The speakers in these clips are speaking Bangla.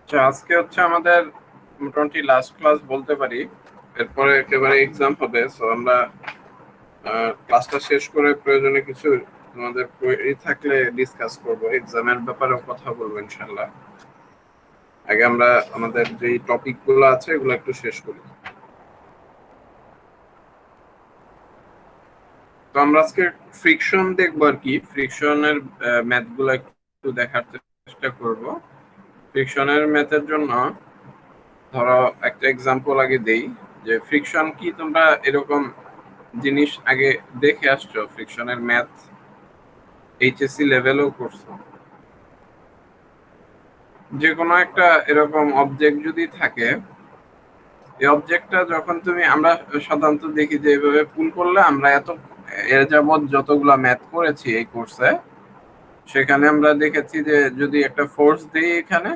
আচ্ছা, আজকে হচ্ছে আমাদের মোটামুটি লাস্ট ক্লাস বলতে পারি। এরপরে একেবারে এক্সাম হবে, সো আমরা ক্লাসটা শেষ করে প্রয়োজনে কিছু আমাদের কোয়েরি থাকলে ডিসকাস করব, এক্সামের ব্যাপারেও কথা বলবো ইনশাল্লাহ। আগে আমরা আমাদের যে টপিক গুলো আছে এগুলো একটু শেষ করি। তো আমরা আজকে ফ্রিকশন দেখবো আর কি, ফ্রিকশনের ম্যাথ গুলো একটু দেখার চেষ্টা করব। ফ্রিকশনের ম্যাথের জন্য ধরো একটা এক্সাম্পল আগে দেই, যে ফ্রিকশন কি তোমরা এরকম জিনিস আগে দেখে আসছো? ফ্রিকশনের ম্যাথ এইচএসসি লেভেলেও করছো। যে কোনো একটা এরকম অবজেক্ট যদি থাকে, এই অবজেক্টটা যখন আমরা সাধারণত দেখি যে এইভাবে পুল করলে আমরা এর যাবৎ যতগুলা ম্যাথ করেছি এই কোর্সে, সেখানে আমরা দেখেছি যে যদি একটা ফোর্স দিই এখানে,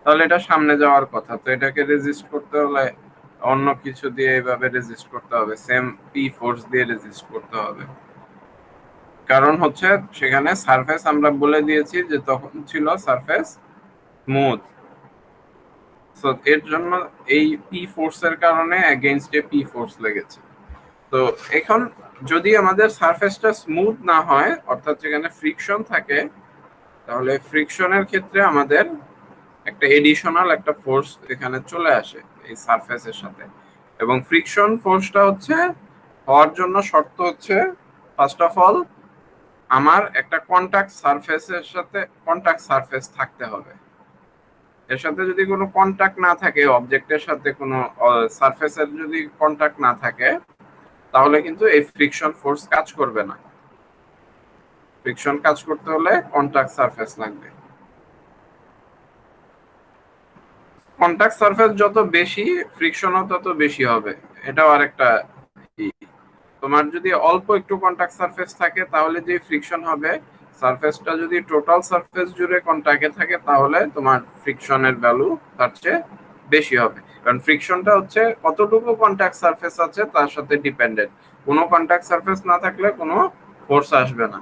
তাহলে এটা সামনে যাওয়ার কথা। তো এটাকে রেজিস্ট করতে হলে অন্য কিছু দিয়ে এইভাবে রেজিস্ট করতে হবে, সেম পি ফোর্স দিয়ে রেজিস্ট করতে হবে। কারণ হচ্ছে সেখানে সারফেস আমরা বলে দিয়েছি যে তখন ছিল সারফেস স্মুথ। সো এর জন্য এই পি ফোর্সের কারণে এগেইনস্টে পি ফোর্স লেগেছে। তো এখন যদি আমাদের সারফেসটা স্মুথ না হয়, অর্থাৎ যেখানে ফ্রিকশন থাকে, তাহলে ফ্রিকশনের ক্ষেত্রে আমাদের একটা এডিশনাল একটা ফোর্স এখানে চলে আসে এই সারফেসের সাথে। এবং ফ্রিকশন ফোর্সটা হচ্ছে হওয়ার জন্য শর্ত হচ্ছে, ফার্স্ট অফ অল আমার একটা কন্টাক্ট সারফেস থাকতে হবে। এর সাথে যদি কোনো কন্টাক্ট না থাকে, অবজেক্টের সাথে কোনো সারফেসের যদি কন্টাক্ট না থাকে, তাহলে কিন্তু এই ফ্রিকশন ফোর্স কাজ করবে না। ফ্রিকশন কাজ করতে হলে কন্টাক্ট সারফেস লাগবে। কন্টাক্ট সারফেস যত বেশি, ফ্রিকশনও তত বেশি হবে। এটাও আরেকটা। তোমার যদি অল্প একটু কন্টাক্ট সারফেস থাকে, তাহলে যে ফ্রিকশন হবে, সারফেসটা যদি টোটাল সারফেস জুড়ে কন্টাক্টে থাকে, তাহলে তোমার ফ্রিকশনের ভ্যালু তার চেয়ে বেশি হবে। কারণ ফ্রিকশনটা হচ্ছে কতটুকু কন্টাক্ট সারফেস আছে তার সাথে ডিপেন্ডেন্ট। কোনো কন্টাক্ট সারফেস না থাকলে কোনো ফোর্স আসবে না।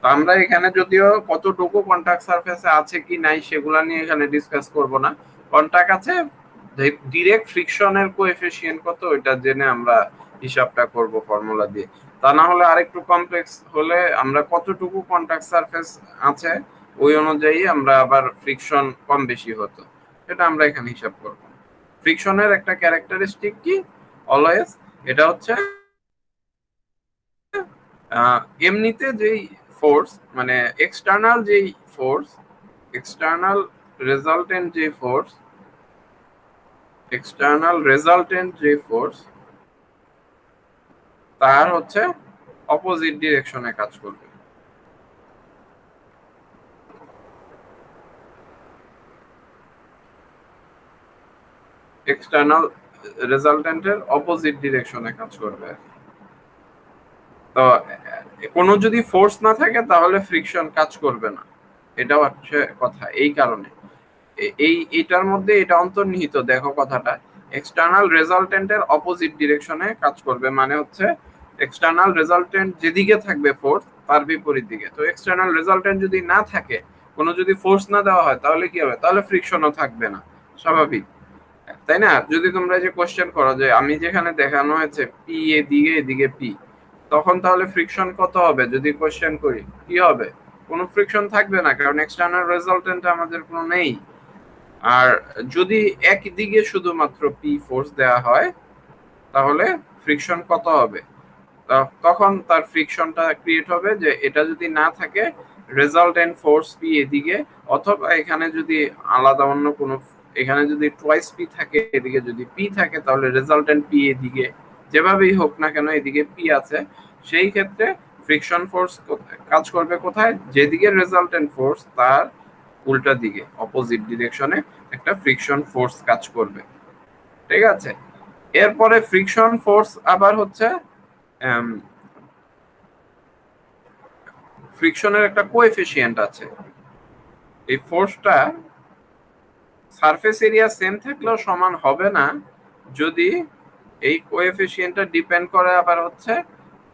তো আমরা এখানে যদিও কতটুকু কন্টাক্ট সারফেসে আছে কি নাই সেগুলা নিয়ে এখানে ডিসকাস করব না। কন্টাক্ট আছে, ডিরেক্ট ফ্রিকশনের কোএফিসিয়েন্ট কত ওইটা জেনে আমরা হিসাবটা করব ফর্মুলা দিয়ে। তা না হলে আরেকটু কমপ্লেক্স হলে আমরা কতটুকু কন্টাক্ট সারফেস আছে ওই অনুযায়ী আমরা আবার ফ্রিকশন কম বেশি হতো, এটা আমরা এখানে হিসাব করব। ফ্রিকশনের একটা ক্যারেক্টারিস্টিক কি, অলওয়েজ এটা হচ্ছে এমনিতে যেই ফোর্স, মানে এক্সটার্নাল যেই ফোর্স, এক্সটার্নাল রেজাল্টেন্ট যে ফোর্স, তার হচ্ছে অপোজিট ডিরেকশনে কাজ করবে। এক্সটার্নাল রেজাল্টেন্টের অপোজিট ডিরেকশনে কাজ করবে। তো কোনো যদি ফোর্স না থাকে তাহলে ফ্রিকশন কাজ করবে না, এটাও হচ্ছে কথা। এই কারণে এইটার মধ্যে এটা অন্তর্নিহিত, দেখো কথাটা, এক্সটার্নাল রেজাল্টেন্টের অপোজিট ডিরেকশনে কাজ করবে, মানে হচ্ছে এক্সটার্নাল রেজাল্টেন্ট যেদিকে থাকবে ফোর্স তার বিপরীত দিকে। তো এক্সটার্নাল রেজাল্টেন্ট যদি না থাকে, কোনো যদি ফোর্স না দেওয়া হয়, তাহলে কি হবে? তাহলে ফ্রিকশনও থাকবে না, স্বাভাবিক, তাই না? যদি তোমরা যে কোশ্চেন করো যে আমি যেখানে দেখানো হয়েছে পি এদিকে এদিকে পি, তখন তাহলে ফ্রিকশন কত হবে? যদি কোশ্চেন করি কি হবে? কোনো ফ্রিকশন থাকবে না, কারণ এক্সটার্নাল রেজাল্টেন্ট আমাদের কোনো নেই। আর যদি একদিকে শুধুমাত্র পি ফোর্স দেওয়া হয়, তাহলে ফ্রিকশন কত হবে? তখন তার ফ্রিকশনটা ক্রিয়েট হবে যে এটা যদি না থাকে, রেজাল্টেন্ট ফোর্স পি এদিকে, অথবা এখানে যদি আলাদা অন্য কোনো, এখানে যদি টুয়াইস পি থাকে, এদিকে যদি পি থাকে, তাহলে রেজাল্টেন্ট পি এদিকে, যেভাবেই হোক না কেন এদিকে পি আছে, সেই ক্ষেত্রে ফ্রিকশন ফোর্স কাজ করবে কোথায়? যেদিকে রেজাল্টেন্ট ফোর্স তার উল্টা দিকে, অপোজিট ডিরেকশনে একটা ফ্রিকশন ফোর্স কাজ করবে। ঠিক আছে? এরপরে ফ্রিকশন ফোর্স আবার হচ্ছে ফ্রিকশনের একটা কোএফিসিয়েন্ট আছে। এই ফোর্সটা সারফেস এরিয়া সেম থাকলেও সমান হবে না, যদি এই কোএফিসিয়েন্টটা ডিপেন্ড করে আবার হচ্ছে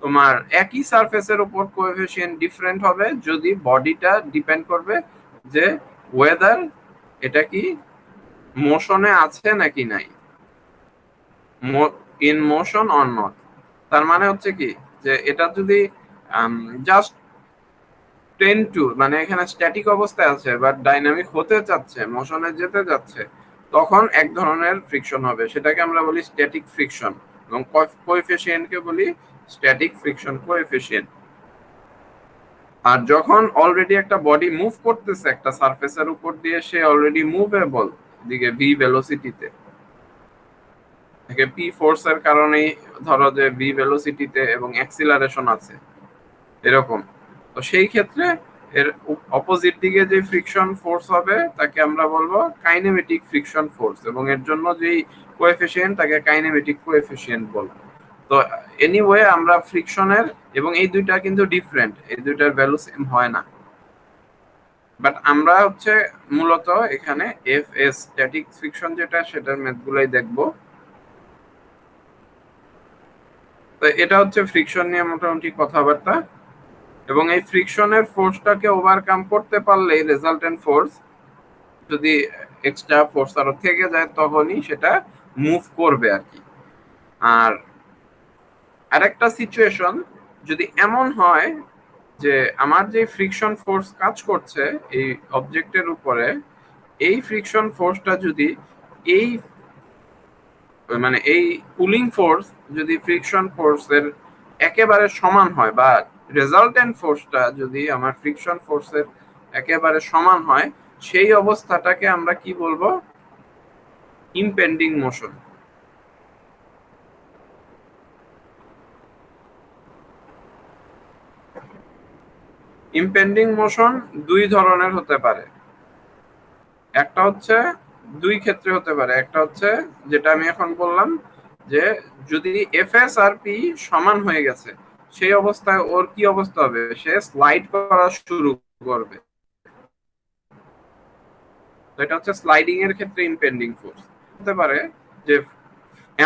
তোমার একই সারফেসের উপর কোএফিসিয়েন্ট ডিফারেন্ট হবে, যদি বডিটা ডিপেন্ড করবে যে ওয়েদার এটা কি মোশনে আছে নাকি নাই, ইন মোশন অর নট। তার মানে হচ্ছে কি যে এটা যদি জাস্ট টেন টু মানে এখানে স্ট্যাটিক অবস্থায় আছে বাট ডাইনামিক হতে চাচ্ছে, মোশনে যেতে যাচ্ছে, তখন এক ধরনের ফ্রিকশন হবে, সেটাকে আমরা বলি স্ট্যাটিক ফ্রিকশন, এবং কোএফিসিয়েন্টকে বলি স্ট্যাটিক ফ্রিকশন কোএফিসিয়েন্ট। আর যখন অলরেডি একটা বডি মুভ করতেছে একটা সারফেসের উপর দিয়ে, সে অলরেডি মুভেবল দিকে ভি ভেলোসিটিতে, পি ফোর্সের কারণেই ধরো যে ভি ভেলোসিটিতে এবং অ্যাক্সিলারেশন আছে এরকম, তো সেই ক্ষেত্রে এর অপোজিট দিকে যে ফ্রিকশন ফোর্স হবে তাকে আমরা বলবো কাইনেমেটিক ফ্রিকশন ফোর্স, এবং এর জন্য যেই কোএফিসিয়েন্ট তাকে কাইনেমেটিক কোএফিসিয়েন্ট বলবো। তো এনিওয়ে আমরা ফ্রিকশনের, এবং এই দুইটা কিন্তু ডিফারেন্ট, এই দুইটার ভ্যালু সেম হয় না, বাট আমরা হচ্ছে মূলত এখানে এফ এস স্ট্যাটিক ফ্রিকশন যেটা সেটার ম্যাথগুলাই দেখবো। তো এটা হচ্ছে ফ্রিকশন নিয়ে মোটামুটি কথাবার্তা, এবং এই ফ্রিকশনের ফোর্সটাকে ওভারকাম করতে পারলে রেজাল্টেন্ট ফোর্স যদি এক্সট্রা ফোর্স আরো থেকে যায় তখনই সেটা মুভ করবে আর কি। আর আরেকটা সিচুয়েশন যদি এমন হয় যে আমার যে ফ্রিকশন ফোর্স কাজ করছে এই অবজেক্টের উপরে, এই ফ্রিকশন ফোর্সটা যদি এই মানে এই পুলিং ফোর্স যদি ফ্রিকশন ফোর্সের একেবারে সমান হয়, বা রেজাল্টেন্ট ফোর্সটা যদি আমার ফ্রিকশন ফোর্সের একেবারে সমান হয়, সেই অবস্থাটাকে আমরা কি বলবো, ইমপেন্ডিং মোশন। ইমপেন্ডিং মোশন দুই ধরনের হতে পারে, একটা হচ্ছে দুই ক্ষেত্রে হতে পারে, একটা হচ্ছে যেটা আমি এখন বললাম যে যদি এফএস আর পি সমান হয়ে গেছে সেই অবস্থায় ওর কি অবস্থা হবে, সে স্লাইড করা শুরু করবে, তো এটা হচ্ছে স্লাইডিং এর ক্ষেত্রে ইমপেন্ডিং ফোর্স। হতে পারে যে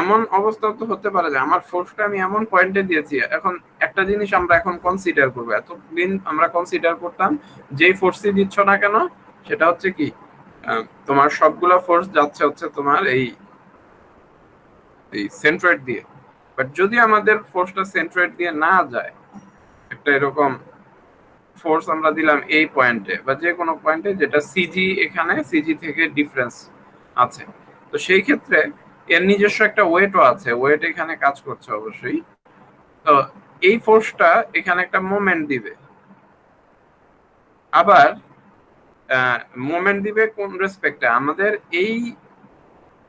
এমন অবস্থা তো হতে পারে যে আমার ফোর্সটা আমি এমন পয়েন্টে দিয়েছি, এখন একটা জিনিস আমরা এখন কনসিডার করবো, এতদিন আমরা কনসিডার করতাম যেই ফোর্সই দিচ্ছ না কেন সেটা হচ্ছে কি তোমার সবগুলা ফোর্স যাচ্ছে হচ্ছে তোমার এই সেন্ট্রয়েড দিয়ে, বাট যদি আমাদের ফোর্সটা সেন্ট্রয়েড দিয়ে না যায়, একটা এরকম ফোর্স আমরা দিলাম এই পয়েন্টে বা যে কোনো পয়েন্টে যেটা সিজি, এখানে সিজি থেকে ডিফারেন্স আছে, তো সেই ক্ষেত্রে এর নিজস্ব একটা ওয়েটও আছে, ওয়েট এখানে কাজ করছে অবশ্যই, তো এই ফোর্সটা এখানে একটা মোমেন্ট দিবে, আবার মোমেন্ট দিবে কোন রেসপেক্টে, আমাদের এই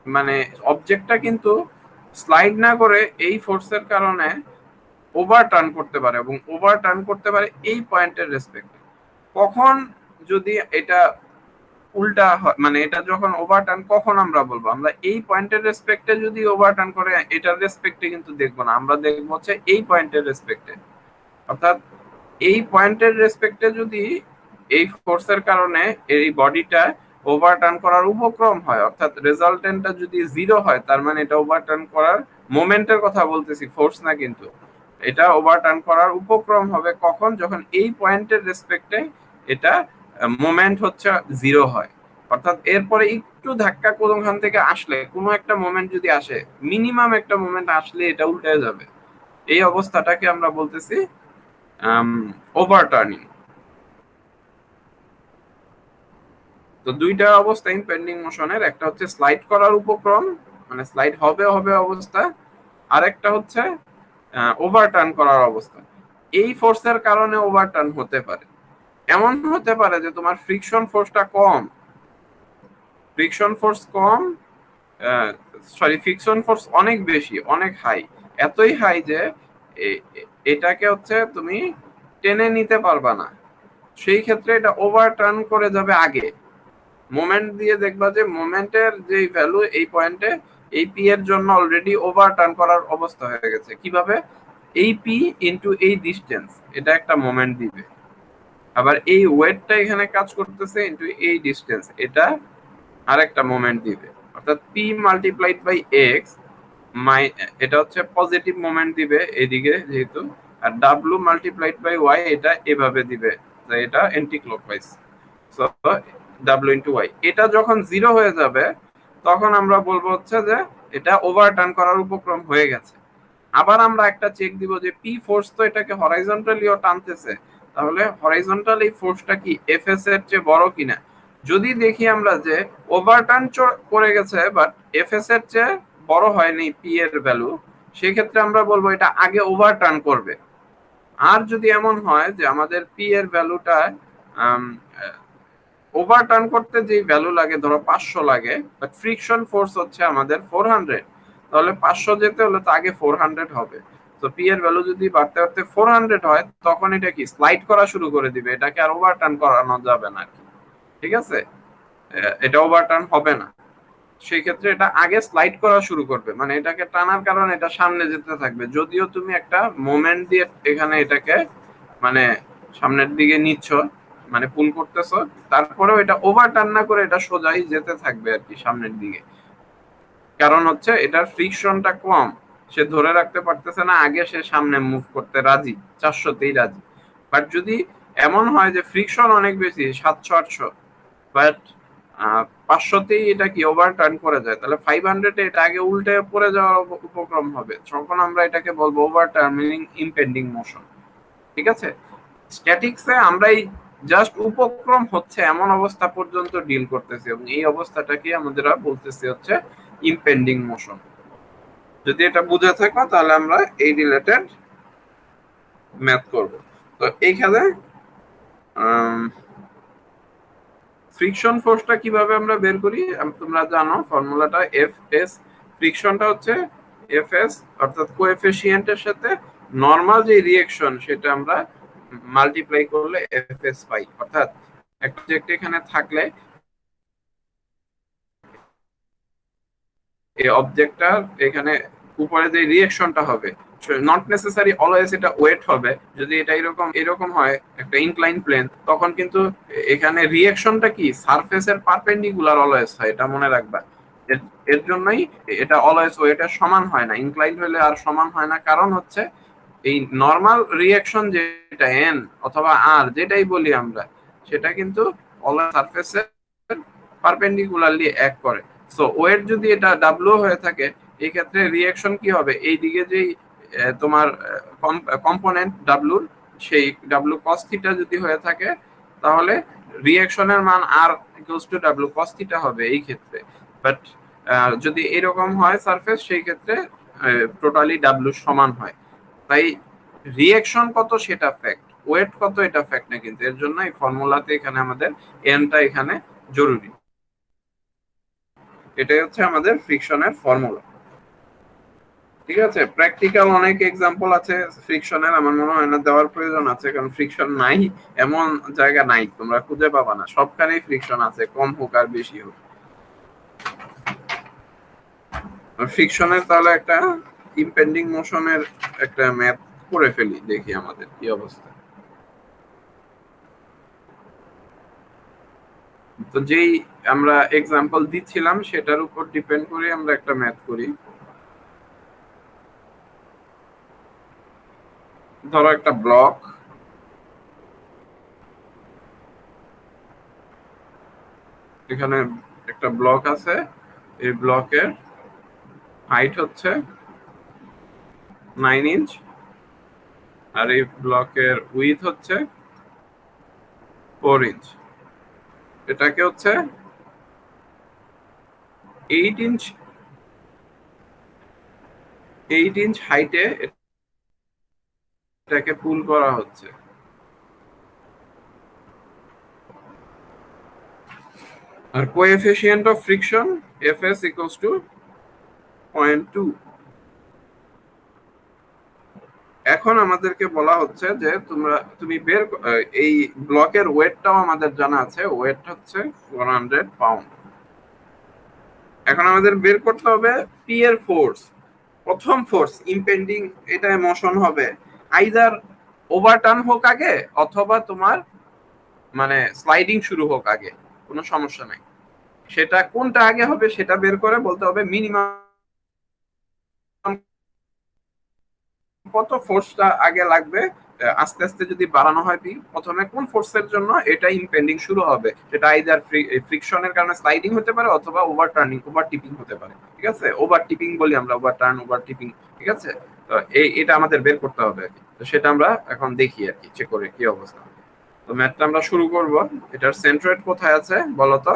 মানে অবজেক্টটা কিন্তু স্লাইড না করে এই ফোর্সের কারণে ওভার টার্ন করতে পারে, এবং ওভার টার্ন করতে পারে এই পয়েন্টের রেসপেক্টে। কখন যদি এটা উল্টা হয়, মানে এটা যখন ওভার টার্ন, কখন আমরা বলবো, আমরা এই পয়েন্টের রেসপেক্টে যদি ওভার টার্ন করে এটার রেসপেক্টে কিন্তু দেখবো না, আমরা দেখবো হচ্ছে এই পয়েন্টের রেসপেক্টে, অর্থাৎ এই পয়েন্টের রেসপেক্টে যদি এই ফোর্সের কারণে এই বডিটা ওভারটার্ন করার উপক্রম হয়, অর্থাৎ রেজাল্টেন্টটা যদি জিরো হয়, তার মানে এটা ওভারটার্ন করার মোমেন্টের কথা বলতেছি, ফোর্স না কিন্তু, এটা ওভারটার্ন করার উপক্রম হবে কখন, যখন এই পয়েন্টের রেসপেক্টে এটা মোমেন্ট হচ্ছে জিরো হয়, অর্থাৎ এরপরে একটু ধাক্কা কোনখান থেকে আসলে, কোনো একটা মোমেন্ট যদি আসে, মিনিমাম একটা মোমেন্ট আসলে এটা উল্টে যাবে, এই অবস্থাটাকে আমরা বলতেছি ওভারটার্নিং। তো দুইটা অবস্থা ইমপেন্ডিং মোশনের, একটা হচ্ছে স্লাইড করার উপক্রম, মানে স্লাইড হবে হবে অবস্থা, আর একটা হচ্ছে ওভারটার্ন করার অবস্থা। এই ফোর্সের কারণে ওভারটার্ন হতে পারে, এমন হতে পারে যে তোমার ফ্রিকশন ফোর্সটা কম, ফ্রিকশন ফোর্স কম, সরি ফ্রিকশন ফোর্স অনেক বেশি, অনেক হাই, এতই হাই যে এটাকে হচ্ছে তুমি টেনে নিতে পারবা না, সেই ক্ষেত্রে এটা ওভারটার্ন করে যাবে আগে, মোমেন্ট দিয়ে দেখবা যে মোমেন্টের যে ভ্যালু এই পয়েন্টে এই পি এর জন্য অলরেডি ওভারটার্ন করার অবস্থা হয়ে গেছে, কিভাবে, এই পি ইনটু এই ডিসটেন্স, এটা একটা মোমেন্ট দিবে, আবার এই ওয়েটটা এখানে কাজ করতেছে ইনটু এই ডিসটেন্স, এটা আরেকটা মোমেন্ট দিবে, অর্থাৎ পি মাল্টিপ্লাইড বাই এক্স এটা হচ্ছে পজিটিভ মোমেন্ট দিবে এদিকে যেহেতু, আর ডাব্লু মাল্টিপ্লাইড বাই ওয়াই এটা এভাবে দিবে, এটা এন্টি ক্লকওয়াইজ, সো ডাব্লু ইন্টু ওয়াই, এটা যখন জিরো হয়ে যাবে তখন আমরা বলবো হচ্ছে যে এটা ওভারটার্ন করার উপক্রম হয়ে গেছে। আবার আমরা একটা চেক দিব যে পি ফোর্স তো এটাকে হরাইজন্টালিও টানতেছে, তাহলে হরাইজন্টাল এই ফোর্সটা কি এফএস এর চেয়ে বড় কিনা। যদি দেখি আমরা যে ওভারটার্ন করে গেছে বাট এফএস এর চেয়ে বড় হয়নি পি এর ভ্যালু, সেক্ষেত্রে আমরা বলবো এটা আগে ওভারটার্ন করবে। আর যদি এমন হয় যে আমাদের পি এর ভ্যালুটা ওভারটার্ন করতে যে ভ্যালু লাগে ধরো 500 লাগে, বাট ফ্রিকশন ফোর্স হচ্ছে আমাদের 400, তাহলে 500 যেতে হলে তো আগে 400 হবে। তো পি এর ভ্যালু যদি বাড়তে বাড়তে 400 হয়, তখন এটা কি স্লাইড করা শুরু করে দিবে, এটাকে আর ওভারটার্ন করানো যাবে না আর কি। ঠিক আছে, এটা ওভারটার্ন হবে না। সেই ক্ষেত্রে এটা আগে স্লাইড করা শুরু করবে, মানে এটাকে টানার কারণে এটা সামনে যেতে থাকবে, যদিও তুমি একটা মোমেন্ট দিয়ে এখানে এটাকে মানে সামনের দিকে নিচ্ছ, মানে পুল করতেছ, তারপরেও এটা ওভারটার্ন না করে এটা সোজাই যেতে থাকবে আর কি সামনের দিকে। কারণ হচ্ছে এটার ফ্রিকশনটা কম, সে ধরে রাখতে পারতেছে না, আগে সে সামনে মুভ করতে রাজি, 400তেই রাজি। বাট যদি এমন হয় যে ফ্রিকশন অনেক বেশি, 700 800, বাট 500তেই এটা কি ওভারটার্ন করে যায়, তাহলে 500-এ এটা আগে উল্টে পড়ে যাওয়ার উপক্রম হবে, তখন আমরা এটাকে বলবো ওভারটার্ন মিনিং ইমপেন্ডিং মোশন। ঠিক আছে, স্ট্যাটিক্সে আমরা এই জাস্ট উপক্রম হচ্ছে এমন অবস্থা পর্যন্ত ডিল করতেছি, এবং এই অবস্থাটাকে আমাদের বলতেছি হচ্ছে ইমপেন্ডিং মোশন। যদি এটা বুঝে থাকো তাহলে আমরা এই রিলেটেড ম্যাথ করব। তো এইখানে ফ্রিকশন ফোর্সটা কিভাবে আমরা বের করি, তোমরা জানো ফর্মুলাটা এফ এস। ফ্রিকশনটা হচ্ছে এফ এস, অর্থাৎ কোএফিসিয়েন্টের সাথে নরমাল যে রিঅ্যাকশন সেটা আমরা মাল্টিপ্লাই করলে এফ এস পাই। অর্থাৎ একটা অবজেক্ট এখানে থাকলে এই অবজেক্টটা এখানে উপরে যে রিঅ্যাকশনটা হবে, নট নেসেসারি অলওয়েজ এটা ওয়েট হবে। যদি এটা এরকম এরকম হয় একটা ইনক্লাইন প্লেন, তখন কিন্তু এখানে রিঅ্যাকশনটা কি সারফেসের পারপেন্ডিকুলার অলওয়েজ হয়, এটা মনে রাখবা। এর জন্যই এটা অলওয়েজ ওয়েটের সমান হয় না, ইনক্লাইন হলে আর সমান হয় না। কারণ হচ্ছে এই নর্মাল রিঅ্যাকশন যেটা এন অথবা আর যেটাই বলি আমরা, সেটা কিন্তু অলওয়েজ সারফেসের পারপেন্ডিকুলারলি অ্যাক্ট করে। সো ওয়েট যদি এটা ডাব্লিউ হয়ে থাকে, এই ক্ষেত্রে রিঅ্যাকশন কি হবে, এইদিকে যেই তোমার কম্পোনেন্ট ডাব্লুর, সেই ডাব্লু কস থিটা যদি হয়ে থাকে, তাহলে রিঅ্যাকশনের মান আর equals to W cos theta হবে এই ক্ষেত্রে। বাট যদি এরকম হয় সারফেস, সেই ক্ষেত্রে টোটালি ডাব্লু সমান হয়। তাই রিঅ্যাকশন কত সেটা ফ্যাক্ট, ওয়েট কত এটা ফ্যাক্ট না, কিন্তু এর জন্য এই ফর্মুলাতে এখানে আমাদের এনটা এখানে জরুরি। এটাই হচ্ছে আমাদের ফ্রিকশনের ফর্মুলা। ঠিক আছে, প্র্যাকটিক্যাল অনেক এক্সাম্পল আছে ফ্রিকশনের, আমার মনে হয় না দেওয়ার প্রয়োজন আছে, কারণ ফ্রিকশন নাই এমন জায়গা নাই, তোমরা খুঁজে পাবা না, সবখানেই ফ্রিকশন আছে, কম হোক আর বেশি হোক। ফ্রিকশনের তাহলে একটা ইমপেন্ডিং মোশনের একটা ম্যাথ করে ফেলি, দেখি আমাদের কি অবস্থা। তো যেই আমরা এক্সাম্পল দিচ্ছিলাম সেটার উপর ডিপেন্ড করে আমরা একটা ম্যাথ করি। ধরো একটা ব্লক, এখানে একটা ব্লক আছে, এই ব্লকের হাইট হচ্ছে 9 ইঞ্চ, আর এই ব্লকের উইথ হচ্ছে 4 ইঞ্চ। এটাকে হচ্ছে 8 ইঞ্চ 8 ইঞ্চ হাইটে এটাকে পুল করা হচ্ছে। আর coefficient of friction Fs equals to 0.2। এখন আমাদেরকে বলা হচ্ছে যে তুমি এই ব্লকের ওয়েটটাও আমাদের জানা আছে, ওয়েট হচ্ছে 400 পাউন্ড। এখন আমাদের বের করতে হবে পি এর ফোর্স। প্রথম ফোর্স ইমপেন্ডিং, এটা মোশন হবে আইদার ওভারটার্ন হোক আগে, অথবা তোমার মানে স্লাইডিং শুরু হোক আগে, কোনো সমস্যা নাই। সেটা কোনটা আগে হবে সেটা বের করে বলতে হবে মিনিমাম কত ফোর্সটা আগে লাগবে আস্তে আস্তে যদি বাড়ানো হয় পি, প্রথমে কোন ফোর্সের জন্য এটা ইম্পেন্ডিং শুরু হবে, সেটা আইদার ফ্রিকশনের কারণে স্লাইডিং হতে পারে অথবা ওভার টিপিং হতে পারে। ঠিক আছে, ওভার টিপিং বলি আমরা, ওভার টিপিং। ঠিক আছে, তো এটা আমাদের বের করতে হবে আর কি। তো সেটা আমরা এখন দেখি আর কি, চেক করে কি অবস্থা। তো ম্যাথটা আমরা শুরু করব। এটার সেন্ট্রয়েড কোথায় আছে বলতো?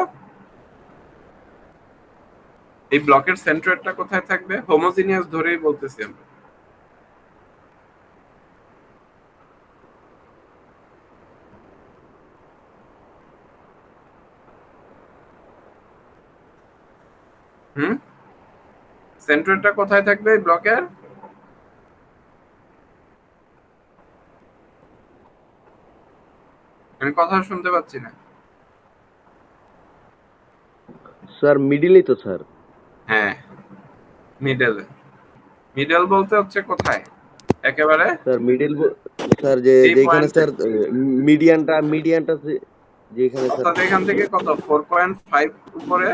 এই ব্লকের সেন্ট্রয়েডটা কোথায় থাকবে? হোমোজিনিয়াস ধরেই বলতেছি আমরা। সেন্ট্রয়েডটা কোথায় থাকবে এই ব্লকের? আমি কথা শুনতে পাচ্ছি না। স্যার মিডিলেই তো স্যার। হ্যাঁ, মিডল। মিডল বলতে হচ্ছে কোথায়? একেবারে স্যার মিডিল স্যার এই যেখানে পয়েন্টে। স্যার মিডিয়ানটা যেখানে স্যার। অর্থাৎ এখান থেকে কত 4.5 উপরে,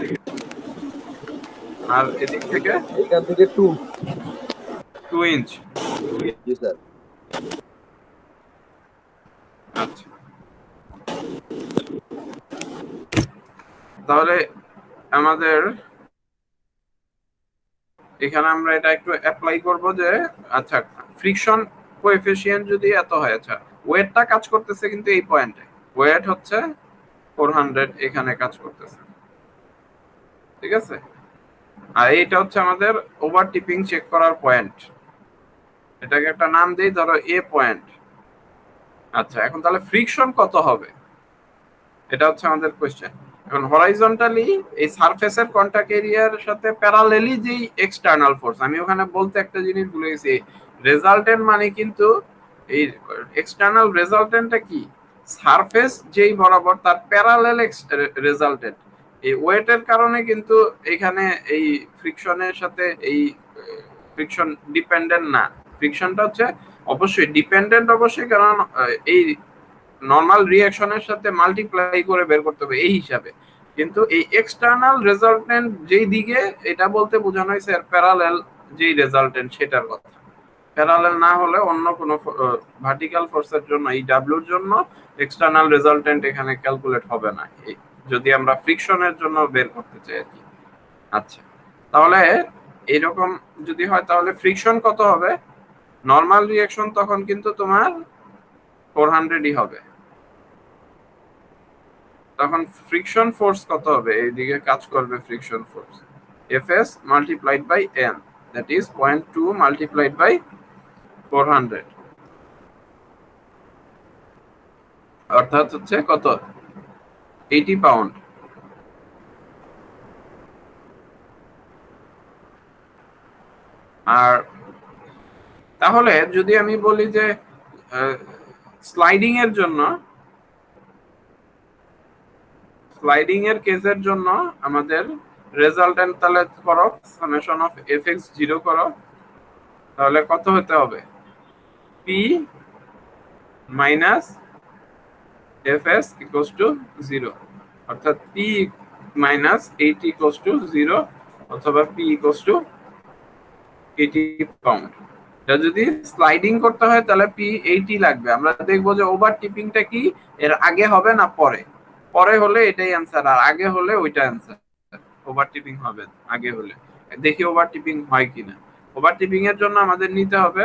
আর এদিক থেকে এখান থেকে 2। 2 ইঞ্চ। জি স্যার। আচ্ছা, তাহলে আমাদের এখানে আমরা এটা একটু অ্যাপ্লাই করব যে, আচ্ছা ফ্রিকশন কোএফিসিয়েন্ট যদি এত হয়, আচ্ছা ওয়েটটা কাজ করতেছে কিন্তু এই পয়েন্টে, ওয়েট হচ্ছে 400 এখানে কাজ করতেছে। ঠিক আছে, আর এইটা হচ্ছে আমাদের ওভার টিপিং চেক করার পয়েন্ট। এটাকে একটা নাম দেই, ধরো এ পয়েন্ট। আচ্ছা, এখন তাহলে ফ্রিকশন কত হবে, এটা হচ্ছে আমাদের কোশ্চেন। এখন হরাইজন্টালি এই সারফেসের কন্টাক্ট এরিয়ার সাথে প্যারালেলি যেই এক্সটার্নাল ফোর্স, আমি ওখানে বলতে একটা জিনিস ভুলে গেছি, রেজাল্টেন্ট মানে কিন্তু এই এক্সটার্নাল রেজাল্টেন্টটা কি, সারফেস যেই বরাবর তার প্যারালেল রেজাল্টেন্ট। এই ওয়েটের কারণে কিন্তু এখানে এই ফ্রিকশনের সাথে এই ফ্রিকশন ডিপেন্ডেন্ট না। ফ্রিকশনটা হচ্ছে অবশ্যই ডিপেন্ডেন্ট, অবশ্যই, কারণ এই নর্মাল রিঅ্যাকশনের সাথে মাল্টিপ্লাই করে বের করতে হবে এই হিসাবে। কিন্তু এই এক্সটার্নাল রেজাল্টেন্ট যেই দিকে, এটা বলতে বোঝানো হয়েছে প্যারালেল যেই রেজাল্টেন্ট সেটার কথা। প্যারালেল না হলে অন্য কোনো ভার্টিক্যাল ফোর্সের জন্য, এই ডাব্লিউর জন্য এক্সটার্নাল রেজাল্টেন্ট এখানে ক্যালকুলেট হবে না, যদি আমরা ফ্রিকশনের জন্য বের করতে চাই আর কি। আচ্ছা, তাহলে এইরকম যদি হয় তাহলে ফ্রিকশন কত হবে? নর্মাল রিঅ্যাকশন তখন কিন্তু তোমার 400ই হবে। তখন ফ্রিকশন ফোর্স কত হবে? এইদিকে কাজ করবে friction force, Fs multiplied by n, that is 0.2 multiplied by 400, অর্থাৎ হচ্ছে কত, 80 পাউন্ড। আর তাহলে যদি আমি বলি যে স্লাইডিং এর জন্য, স্লাইডিং এর কেসের জন্য আমাদের রেজাল্টেন্ট তাহলে করো, সামেশন অফ fx 0 করো, তাহলে কত হতে হবে? p minus fs equals to 0, অর্থাৎ p মাইনাস 80 ইকুয়ালস টু 0, অথবা p ইকুয়ালস টু 80 পাউন্ড। এটা যদি স্লাইডিং করতে হয় তাহলে p 80 লাগবে। আমরা দেখবো যে ওভার টিপিংটা কি, এর আগে হবে না পরে? পরে হলে এটাই অ্যান্সার, আর আগে হলে ওইটা অ্যান্সার। ওভার টিপিং হবে আগে হলে, দেখি ওভার টিপিং হয় কিনা। ওভার টিপিং এর জন্য আমাদের নিতে হবে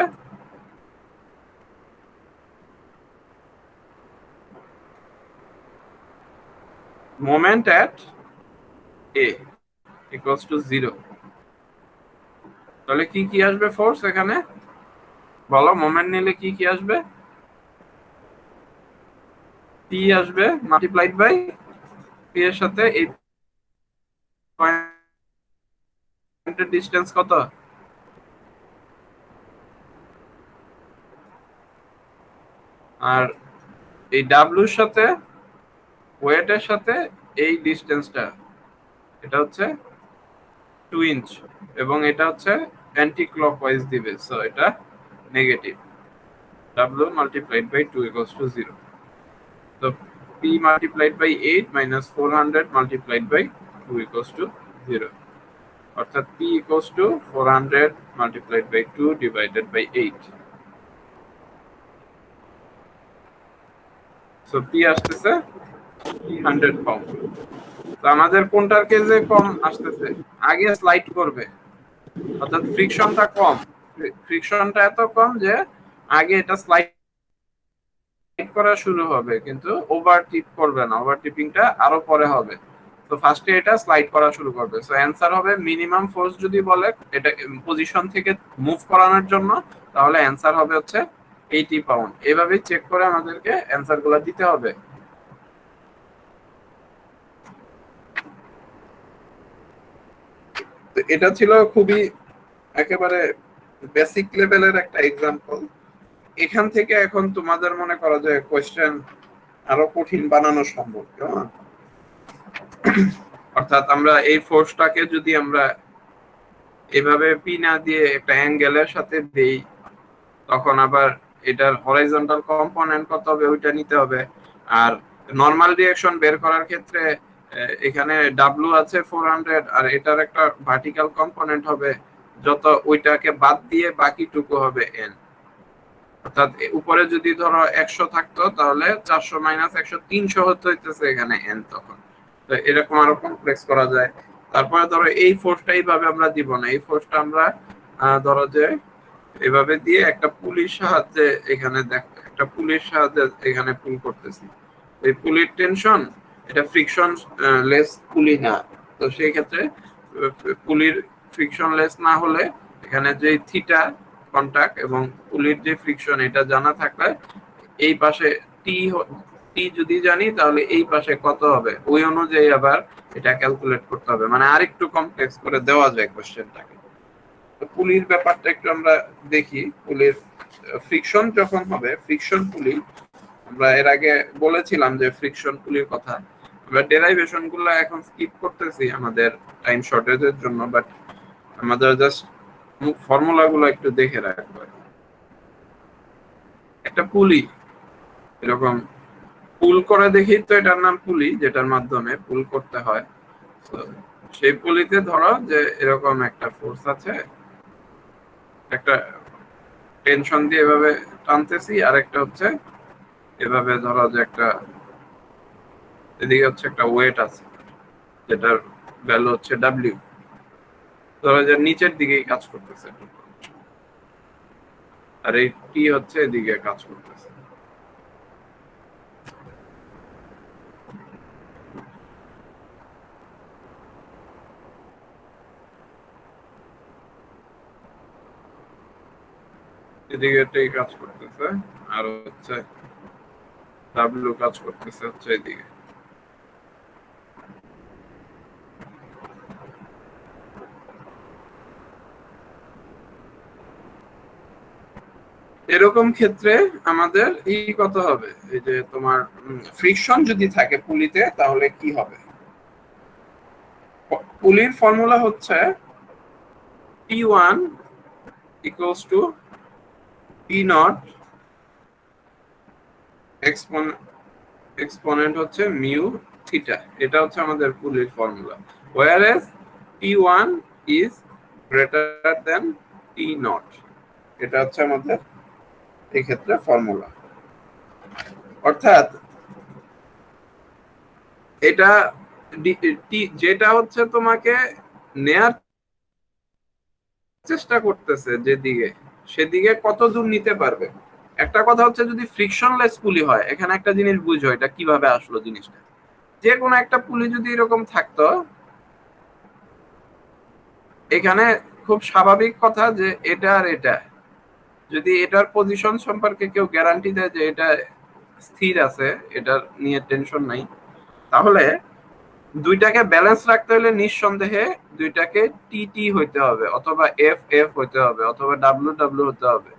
moment at A equals to 0। তাহলে কি কি আসবে ফোর্স এখানে বলো? মোমেন্ট নিলে কি কি আসবে? পি আসবে মাল্টিপ্লাইড বাই পি এর সাথে এই পয়েন্টের ডিসটেন্স কত, আর এই ডাব্লিউর সাথে ওয়েটের সাথে এই ডিসটেন্সটা, এটা হচ্ছে 2 ইঞ্চ, এবং এটা হচ্ছে অ্যান্টি ক্লকওয়াইজ দিবে, সো এটা নেগেটিভ। ডাব্লিউ মাল্টিপ্লাইড বাই 2 ইকুয়ালস টু 0। তো p multiplied by 8 minus 400 multiplied by 2 equals to 0, অর্থাৎ p equals to 400 multiplied by 2 divided by 8। So P আসতেছে 100 পাউন্ড। তো আমাদের কোনটার কেজে কম আসতেছে, আগে স্লাইড করবে, অর্থাৎ ফ্রিকশনটা কম, ফ্রিকশনটা এত কম যে আগে এটা স্লাইড করা শুরু হবে, কিন্তু ওভার টিপ করবে না, ওভার টিপিংটা আরো পরে হবে। তো ফার্স্টে এটা স্লাইড করা শুরু করবে। সো অ্যানসার হবে মিনিমাম ফোর্স যদি বলে এটা পজিশন থেকে মুভ করানোর জন্য, তাহলে অ্যানসার হবে হচ্ছে 80 পাউন্ড। এভাবেই চেক করে আমাদেরকে অ্যানসার গুলো দিতে হবে। তো এটা ছিল খুবই একেবারে বেসিক লেভেলের একটা এক্সাম্পল। এখান থেকে এখন তোমাদের মনে করা যায় কোয়েশ্চেন আরো কঠিন বানানো সম্ভব, কেমন? অর্থাৎ আমরা এই ফোর্সটাকে যদি আমরা এভাবে পি না দিয়ে একটা অ্যাঙ্গেলের সাথে দেই, তখন আবার এটার হরাইজন্টাল কম্পোনেন্ট কত হবে ওইটা নিতে হবে। আর নরমাল ডিরেকশন বের করার ক্ষেত্রে এখানে ডাব্লু আছে 400, আর এটার একটা ভার্টিক্যাল কম্পোনেন্ট হবে যত, ওইটাকে বাদ দিয়ে বাকিটুকু হবে এন। অর্থাৎ উপরে যদি ধরো 100 থাকতো, তাহলে 400 মাইনাস 100 300 হতে হইতেছে এখানে এন। তখন তো এরকম আরো কমপ্লেক্স করা যায়। তারপরে ধরো এই ফোর্সটা এইভাবে আমরা দিব না, এই ফোর্সটা আমরা ধরো যে এভাবে দিয়ে একটা পুলির সাহায্যে এখানে দেখো, একটা পুলির সাহায্যে এখানে পুল করতেছি। এই পুলির টেনশন, এটা ফ্রিকশন লেস পুলি না। তো সেই ক্ষেত্রে পুলির ফ্রিকশন লেস না হলে এখানে যে থিটা কন্টাক্ট এবং পুলির যে ফ্রিকশন এটা জানা থাকলে এই পাশে টি টি যদি জানি তাহলে এই পাশে কত হবে ওই অনুযায়ী আবার এটা ক্যালকুলেট করতে হবে। মানে আরেকটু কমপ্লেক্স করে দেওয়া যায় কোশ্চেনটাকে। পুলির ব্যাপারটা একটু আমরা দেখি। পুলির ফ্রিকশন যখন হবে, ফ্রিকশন পুলি আমরা এর আগে বলেছিলাম যে ফ্রিকশন পুলির কথা, আমরা ডেরাইভেশন গুলো এখন স্কিপ করতেছি আমাদের টাইম শর্টেজের জন্য, বাট আমাদের জাস্ট ফর্মুলা গুলো একটু দেখে রাখবো। একটা পুলি এরকম পুল করে দেখি, তো এটার নাম পুলি, যেটার মাধ্যমে পুল করতে হয়। সেই পুলিতে ধরো যে এরকম একটা ফোর্স আছে, একটা টেনশন দিয়ে এভাবে টানতেছি, আর একটা হচ্ছে এভাবে ধরো যে একটা এদিকে হচ্ছে একটা ওয়েট আছে যেটার ভ্যালু হচ্ছে ডাব্লিউ, ধরো যে নিচের দিকেই কাজ করতেছে, আর এই টি হচ্ছে এদিকে কাজ করতেছে। এদিকে এটাই কাজ করতেছে, আর হচ্ছে ডাব্লিউ কাজ করতেছে হচ্ছে এদিকে। এরকম ক্ষেত্রে আমাদের এই কত হবে, এই যে তোমার ফ্রিকশন যদি থাকে পুলিতে তাহলে কি হবে? পুলির ফর্মুলা হচ্ছে T1 equals to T0 exponent হচ্ছে মিউ থিটা। এটা হচ্ছে আমাদের পুলির formula. whereas T1 is greater than T0, এটা হচ্ছে আমাদের এই ক্ষেত্রে ফর্মুলা। অর্থাৎ এটা যেটা হচ্ছে তোমাকে নেয়ার চেষ্টা করতেছে যেদিকে, সেদিকে কত দূর নিতে পারবে। একটা কথা হচ্ছে যদি ফ্রিকশনলেস পুলি হয়, এখানে একটা জিনিস বুঝো এটা কিভাবে আসলো জিনিসটা। যে কোনো একটা পুলি যদি এরকম থাকতো, এখানে খুব স্বাভাবিক কথা যে এটা আর এটা, যদি এটার পজিশন সম্পর্কে কেউ গ্যারান্টি দেয় যে এটা স্থির আছে, এটার নিয়ে টেনশন নাই, তাহলে দুইটাকে ব্যালেন্স রাখতে হলে নিঃসন্দেহে দুইটাকে টি টি হইতে হবে, অথবা এফ এফ হইতে হবে, অথবা ডাব্লিউ ডাব্লিউ হতে হবে।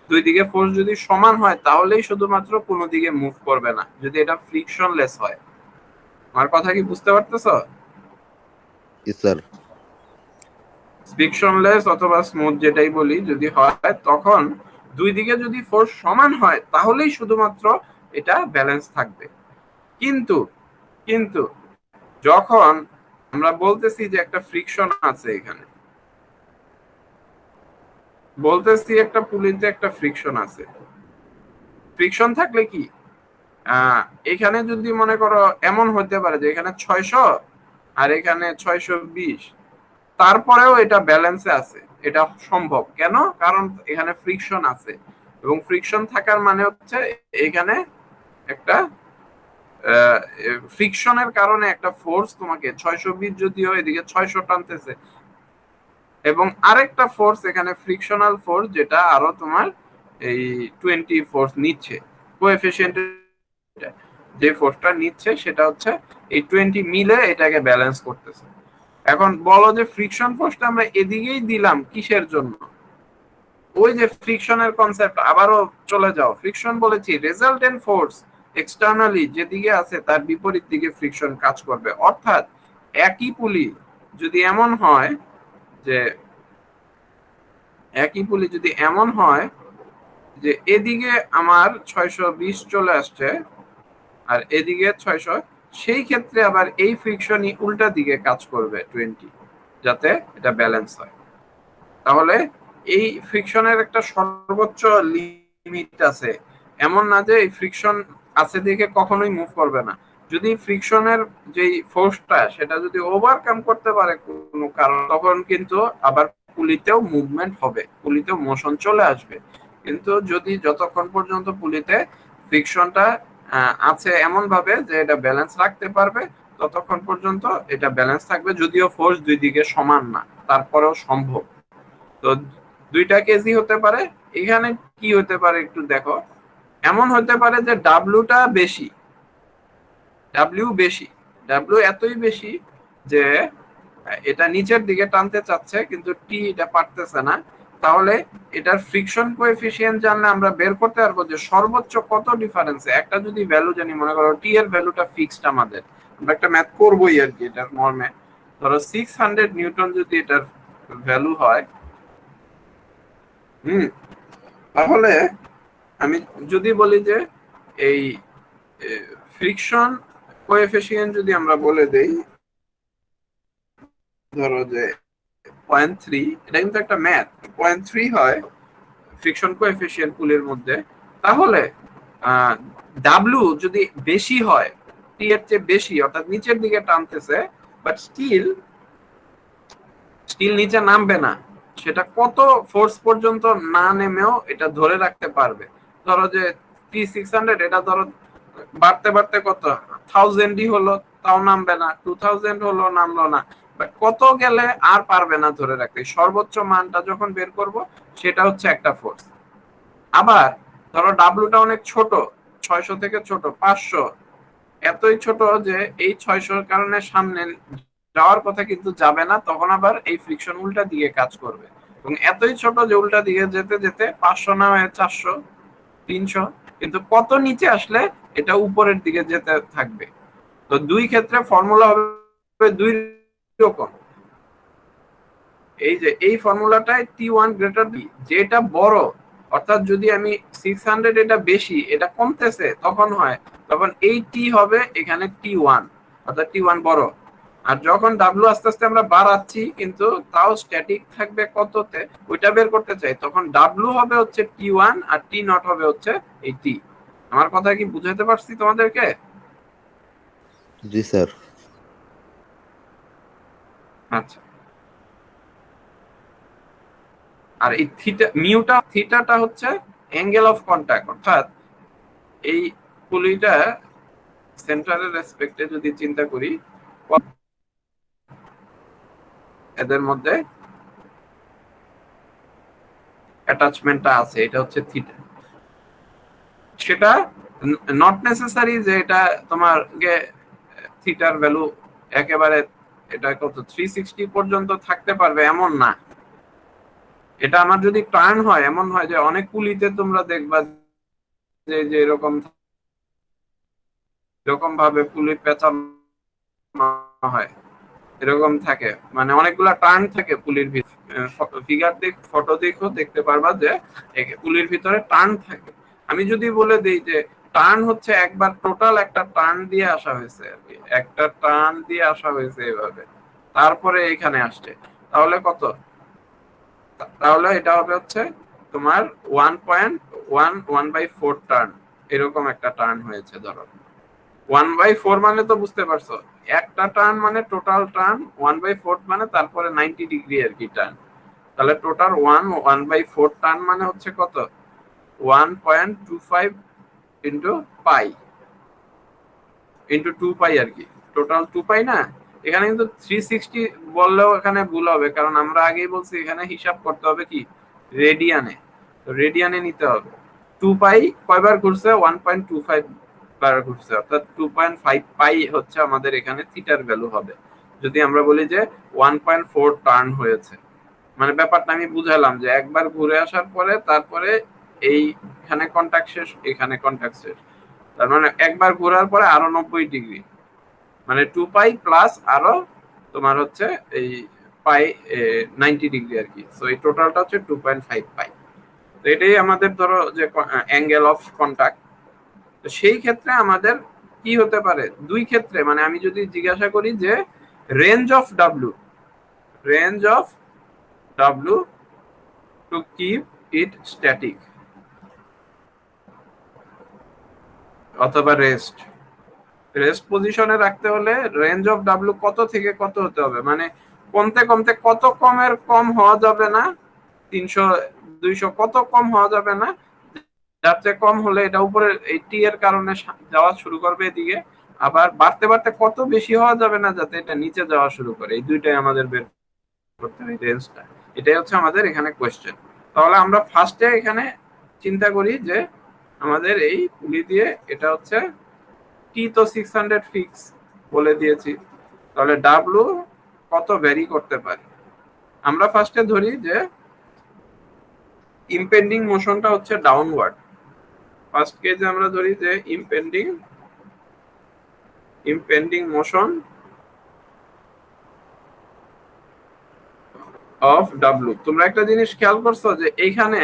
দুই দিকে ফোর্স যদি সমান হয় তাহলেই শুধুমাত্র কোনো দিকে মুভ করবে না, যদি এটা ফ্রিকশনলেস হয়। আমার কথা কি বুঝতে পারতেছো? স্যার ফ্রিকশনলেস অথবা স্মুথ যেটাই বলি যদি হয়, তখন দুই দিকে যদি ফোর্স সমান হয় তাহলেই শুধুমাত্র এটা ব্যালেন্স থাকবে। কিন্তু কিন্তু যখন আমরা বলতেছি যে একটা ফ্রিকশন আছে, এখানে বলতেছি একটা পুলিতে একটা ফ্রিকশন আছে, ফ্রিকশন থাকলে কি আহ এখানে যদি মনে করো এমন হতে পারে যে এখানে 600 আর এখানে 620, তারপরেও এটা ব্যালেন্সে আছে, এটা সম্ভব। কেন? কারণ এখানে ফ্রিকশন আছে, এবং ফ্রিকশন থাকার মানে হচ্ছে এখানে একটা ফ্রিকশনের কারণে একটা ফোর্স তোমাকে 620 যদিও এদিকে 600 টানতেছে, এবং আরেকটা ফোর্স এখানে ফ্রিকশনাল ফোর্স যেটা আরো তোমার এই 20 ফোর্স নিচ্ছে। কোএফিসিয়েন্ট যে ফোর্সটা নিচ্ছে সেটা হচ্ছে এই 20 মিলে এটাকে ব্যালেন্স করতেছে। এখন বলো যে ফ্রিকশন ফোর্সটা আমরা এদিকেই দিলাম কিসের জন্য? ওই যে ফ্রিকশনের কনসেপ্ট আবারও চলে যাও, ফ্রিকশন বলেছি রেজাল্টেন্ট ফোর্স এক্সটার্নালি যেদিকে আছে তার বিপরীত দিকে ফ্রিকশন কাজ করবে। অর্থাৎ একই পুলি যদি এমন হয় যে একই পুলি যদি এমন হয় যে এদিকে আমার 620 চলে আসছে আর এদিকে 600, সেই ক্ষেত্রে আবার এই ফ্রিকশনই উল্টা দিকে কাজ করবে 20, যাতে এটা ব্যালেন্স হয়। তাহলে এই ফ্রিকশনের একটা সর্বোচ্চ লিমিট আছে, এমন না যে এই ফ্রিকশন আছে দেখে কখনোই মুভ করবে না। যদি ফ্রিকশনের যেই ফোর্সটা সেটা যদি ওভারকাম করতে পারে কোনো কারণ, তখন কিন্তু আবার পুলিতেও মুভমেন্ট হবে, পুলিতেও মোশন চলে আসবে। কিন্তু যদি যতক্ষণ পর্যন্ত পুলিতে ফ্রিকশনটা আছে এমন ভাবে যে এটা ব্যালেন্স রাখতে পারবে, ততক্ষণ পর্যন্ত এটা ব্যালেন্স থাকবে, যদিও ফোর্স দুই দিকে সমান না, তারপরেও সম্ভব। তো দুইটা কেসই হতে পারে। এখানে কি হতে পারে একটু দেখো, এমন হতে পারে যে ডাব্লিউটা বেশি, ডাব্লিউ বেশি, ডাব্লিউ এতই বেশি যে এটা নিচের দিকে টানতে চাচ্ছে কিন্তু টি এটা পারতেছে না। তাহলে এটার ফ্রিকশন কোএফিসিয়েন্ট জানলে আমরা বের করতে পারবো যে সর্বোচ্চ কত ডিফারেন্সে একটা যদি ভ্যালু জানি, মনে করো টি এর ভ্যালুটা ফিক্সড, আমাদের আমরা একটা ম্যাথ করবোই আর কি এটার মর্মে। ধরো 600 নিউটন যদি এটার ভ্যালু হয়, তাহলে আমি যদি বলি যে এই ফ্রিকশন কোএফিসিয়েন্ট যদি আমরা বলে দেই, ধরো যে 0.3, এটা কিন্তু একটা ম্যাথ, 0.3 হয় ফ্রিকশন কোএফিসিয়েন্ট পুলের মধ্যে, তাহলে ডাব্লিউ যদি বেশি হয়, টি এর চেয়ে বেশি, অর্থাৎ নিচের দিকে টানতেছে, বাট স্টিল স্টিল নিচে নামবে না, সেটা কত ফোর্স পর্যন্ত না নেমেও এটা ধরে রাখতে পারবে। ধরো যে 600, এটা ধরো বাড়তে বাড়তে কত 1000ই হলো, তাও নামবে না, 2000 হলো, নামলো না, বাট কত গেলে আর পারবে না ধরে রাখতে, সর্বোচ্চ মানটা যখন বের করব সেটা হচ্ছে একটা ফোর্স। আবার ধরো ডাব্লুটা অনেক ছোট, 600 থেকে ছোট, 500, এতই ছোট যে এই 600 কারণে সামনে যাওয়ার কথা কিন্তু যাবে না, তখন আবার এই ফ্রিকশন উল্টা দিকে কাজ করবে। এবং এতই ছোট যে উল্টা দিকে যেতে যেতে 500 না হয়ে 400, 300, কিন্তু কত নিচে আসলে এটা উপরের দিকে যেতে থাকবে। তো দুই ক্ষেত্রে ফর্মুলা হবে দুই রকম। এই যে এই ফর্মুলাটায় T1 গ্রেটার বি, যেটা বড়, অর্থাৎ যদি আমি 600 এটা বেশি, এটা কমতেছে, তখন হয়, তখন এই টি হবে এখানে T1, অর্থাৎ T1 বড়। আর যখন ডাব্লিউ আস্তে আস্তে আমরা বাড়াচ্ছি কিন্তু তাও স্ট্যাটিক থাকবে কততে, ওইটা বের করতে চাই, তখন ডাব্লিউ হবে হচ্ছে T1 আর টি নট হবে হচ্ছে এই টি। আমার কথা কি বুঝাতে পারছি তোমাদেরকে? জি স্যার। আচ্ছা। আর এই থিটাটা হচ্ছে অ্যাঙ্গেল অফ কন্টাক্ট, অর্থাৎ এই পুলিটা সেন্টারের রেসপেক্টে যদি চিন্তা করি, এদের মধ্যে অ্যাটাচমেন্টটা আছে, এটা হচ্ছে থিটা। সেটা নট নেসেসারি যে এটা তোমার থিটার ভ্যালু একেবারে এটা কত 360 পর্যন্ত থাকতে পারবে এমন না। এটা আমার যদি টার্ন হয়, এমন হয় যে অনেক পুলিতে তোমরা দেখবা যে যে এরকম এরকম ভাবে পুলি পেঁচানো হয়, এরকম থাকে, মানে অনেকগুলা টার্ন থাকে পুলির ফিগার ফটো দেখো, দেখতে পারবা যে পুলির ভিতরে টার্ন থাকে। আমি যদি বলে দিই যে টার্ন হচ্ছে একবার টোটাল একটা টার্ন দিয়ে আসা হয়েছে আর কি, একটা টার্ন দিয়ে আসা হয়েছে এভাবে, তারপরে এখানে আসছে, তাহলে কত? তাহলে এটা হবে হচ্ছে তোমার 1.11/4 টার্ন, এরকম একটা টার্ন হয়েছে ধরো 1/4 মানে তো বুঝতে পারছো একটা টার্ন মানে টোটাল টার্ন 1/4 মানে তারপরে 90 ডিগ্রি আর কি টার্ন তাহলে টোটাল 1/4 টার্ন মানে হচ্ছে কত 1.25 ইন্টু পাই ইন্টু 2 পাই আর কি টোটাল 2 পাই না এখানে কিন্তু 360 বললেও এখানে ভুল হবে কারণ আমরা আগেই বলছি এখানে হিসাব করতে হবে কি রেডিয়ানে তো রেডিয়ানে নিতে হবে 2 পাই কয়বার ঘুরছে 1.25 বার ঘুরছে অর্থাৎ 2.5 পাই হচ্ছে আমাদের এখানে থিটার ভ্যালু হবে যদি আমরা বলি যে 1.4 টার্ন হয়েছে মানে ব্যাপারটা আমি বুঝালাম যে একবার ঘুরে আসার পরে তারপরে এইখানে কন্টাক্ট শেষ এখানে কন্টাক্ট শেষ তার মানে একবার ঘোরার পরে আরো 90 ডিগ্রি মানে 2 পাই প্লাস আরো তোমার হচ্ছে এই পাই 90 ডিগ্রি আর কি সো এই টোটালটা হচ্ছে 2.5 পাই তো এটাই আমাদের ধরো যে অ্যাঙ্গেল অফ কন্টাক্ট তো সেই ক্ষেত্রে আমাদের কি হতে পারে দুই ক্ষেত্রে মানে আমি যদি জিজ্ঞাসা করি যে range of W to keep it static অথবা রেস্ট পজিশনে রাখতে হলে রেঞ্জ অফ ডাব্লু কত থেকে কত হতে হবে মানে কমতে কমতে কত কমের কম হওয়া যাবে না 300 200 কত কম হওয়া যাবে না যার চেয়ে কম হলে এটা উপরে এই টি এর কারণে যাওয়া শুরু করবে এদিকে আবার বাড়তে বাড়তে কত বেশি হওয়া যাবে না যাতে এটা নিচে যাওয়া শুরু করে এই দুইটাই আমাদের বের করতে হবে রেঞ্জটা এটাই হচ্ছে আমাদের এখানে কোয়েশ্চেন তাহলে আমরা ফার্স্টে এখানে চিন্তা করি যে আমাদের এই পুলি দিয়ে এটা হচ্ছে টি তো 600 ফিক্স বলে দিয়েছি তাহলে ডাব্লু কত ভ্যারি করতে পারে আমরা ফার্স্টে ধরি যে ইমপেন্ডিং মোশনটা হচ্ছে ডাউনওয়ার্ড ফার্স্ট কেজে আমরা ধরি যে ইমপেন্ডিং মোশন অফ ডাব্লু তোমরা একটা জিনিস খেয়াল করছো যে এইখানে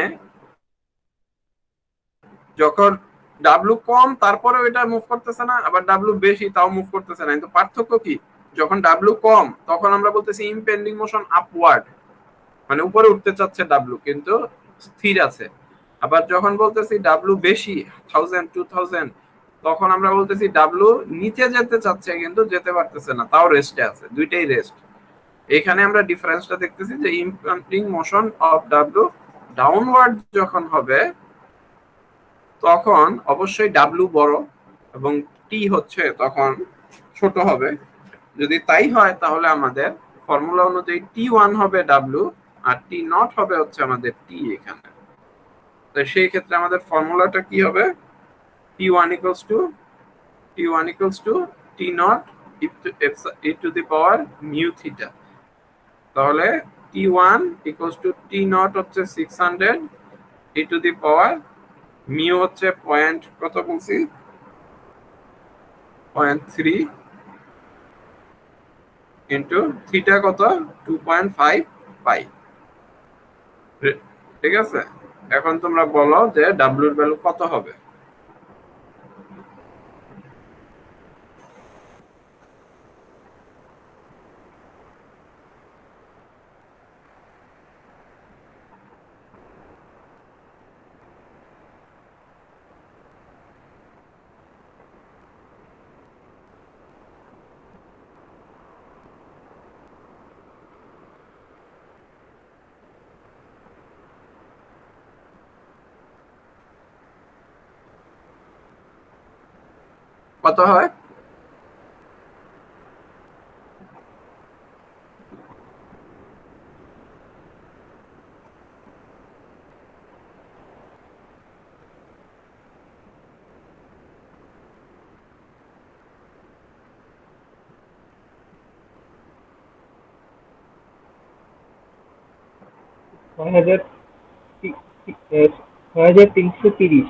যখন ডাব্লু কম তারপরে ওইটা মুভ করতেছে না আবার ডাব্লু বেশি তাও মুভ করতেছে না কিন্তু পার্থক্য কি যখন ডাব্লু কম তখন আমরা বলতেছি ইমপেন্ডিং মোশন আপওয়ার্ড মানে উপরে উঠতে চাচ্ছে ডাব্লু কিন্তু স্থির আছে আবার যখন বলতেছি ডাব্লু বেশি 1000 2000 তখন আমরা বলতেছি ডাব্লু নিচে যেতে চাচ্ছে কিন্তু যেতে পারতেছে না তাও রেস্টে আছে দুইটাই রেস্ট এখানে আমরা ডিফারেন্সটা দেখতেছি যে ইমপেন্ডিং মোশন অফ ডাব্লু ডাউনওয়ার্ড যখন হবে তখন অবশ্যই ডাব্লু বড় এবং টি হচ্ছে তখন ছোট হবে যদি তাই হয় তাহলে আমাদের ফর্মুলা অনুযায়ী T1 হবে ডাব্লু আর T0 হবে হচ্ছে আমাদের টি এখানে তো সেই ক্ষেত্রে আমাদের ফর্মুলাটা কি হবে T1 equals to T0 e to the power mu theta তাহলে T1 equals to T0 হচ্ছে 600 e to the power mu হচ্ছে পয়েন্ট কত বলছি 0.3 ইন্টু থিটা কত 2.5 পাই ঠিক আছে এখন তোমরা বলো যে ডাব্লিউর ভ্যালু কত হবে কত হয় ছয় হাজার 6330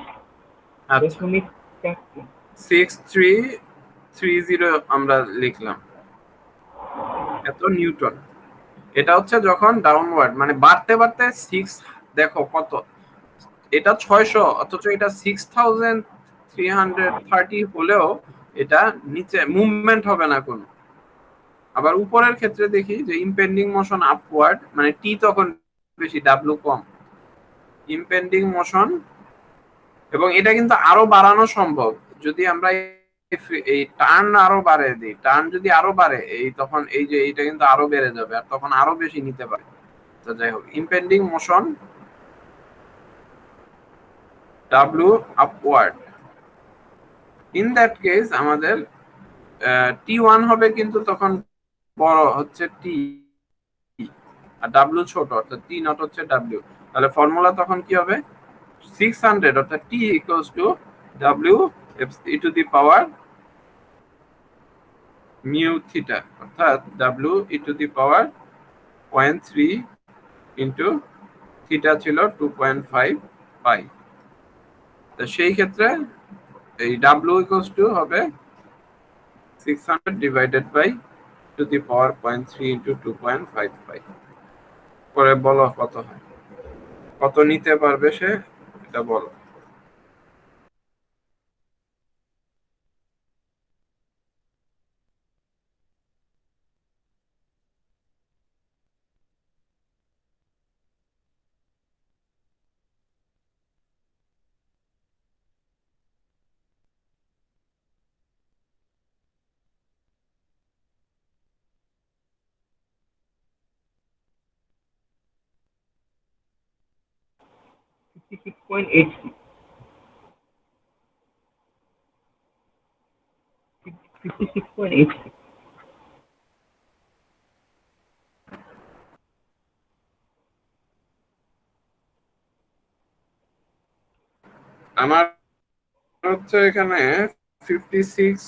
আচ্ছা দশমিক 4 6330 আমরা লিখলাম এত নিউটন এটা হচ্ছে যখন ডাউনওয়ার্ড মানে বাড়তে বাড়তে 6 দেখো কত এটা 600 অথচ এটা 6330 হলেও এটা নিচে মুভমেন্ট হবে না কোনো আবার উপরের ক্ষেত্রে দেখি যে ইমপেন্ডিং মোশন আপওয়ার্ড মানে টি তখন বেশি ডাব্লু কম ইমপেন্ডিং মোশন এবং এটা কিন্তু আরো বাড়ানো সম্ভব যদি আমরা এই টার্ন আরো বাড়িয়ে দিই। টার্ন যদি আরো বাড়ে তখন এই যে এইটা কিন্তু আরো বেড়ে যাবে আর তখন আরো বেশি নিতে পারে। তো যাই হোক, impending motion W upward, in that case আমাদের T1 হবে কিন্তু তখন বড় হচ্ছে টি আর ডাব্লিউ ছোট অর্থাৎ টি নট হচ্ছে ডাব্লিউ। তাহলে ফর্মুলা তখন কি হবে? 600 অর্থাৎ T equals to W e to the power mu theta, অর্থাৎ W e to the power 0.3 into theta ছিল 2.5 পাই। তো সেই ক্ষেত্রে এই ডাব্লিউ ইকুয়ালস টু হবে 600 divided by to the power 0.3 into 2.5 pi. পরে বলো কত হয়, কত নিতে পারবে সে, এটা বলো। আমার হচ্ছে এখানে 56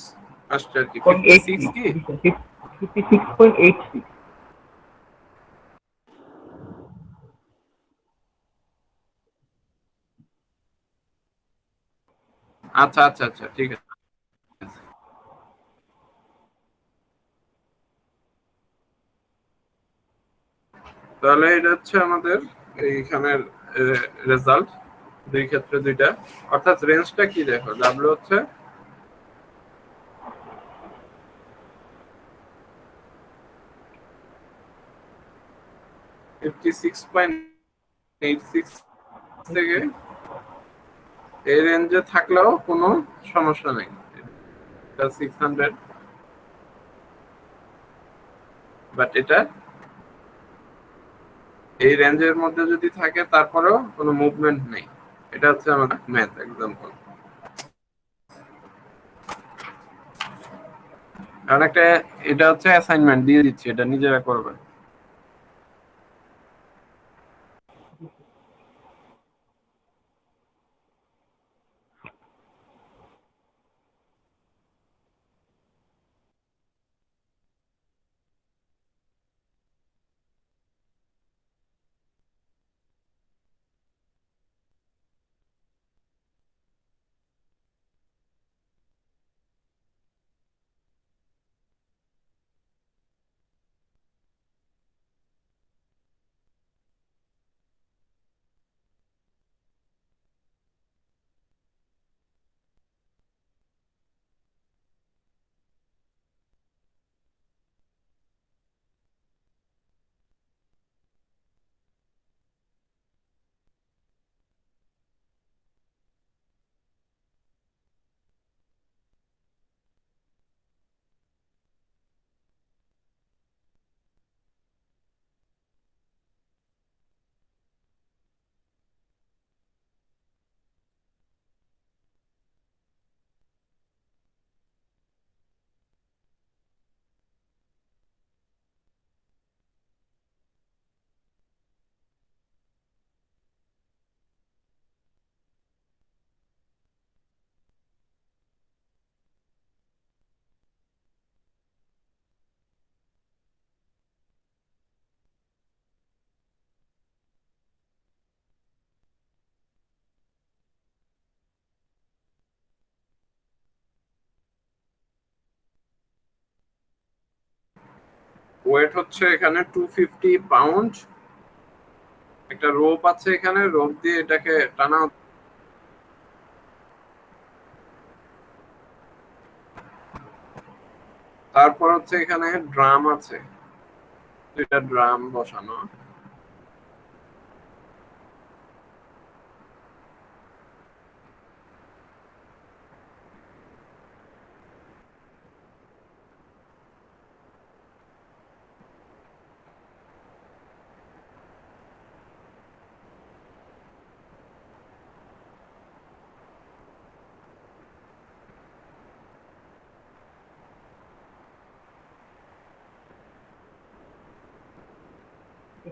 আসছে আর কি। 56 কি? 56.86। আচ্ছা আচ্ছা আচ্ছা, ঠিক আছে। তাহলে এটা হচ্ছে আমাদের এইখানের রেজাল্ট, দুই ক্ষেত্রে দুইটা। অর্থাৎ রেঞ্জটা কি দেখো, ডাব্লিউ হচ্ছে 56.86 থেকে এই রেঞ্জে থাকলেও কোনো সমস্যা নেই। এটা 600, বাট এটা এই রেঞ্জের মধ্যে যদি থাকে তারপরেও কোনো মুভমেন্ট নেই। এটা হচ্ছে আমাদের ম্যাথ এক্সাম্পল। কারণ একটা, এটা হচ্ছে অ্যাসাইনমেন্ট দিয়ে দিচ্ছি, এটা নিজেরা করবে। ওয়েট হচ্ছে এখানে 250 পাউন্ড। একটা রোপ আছে এখানে, রোপ দিয়ে এটাকে টানা। তারপর হচ্ছে এখানে ড্রাম আছে, দুইটা ড্রাম বসানো।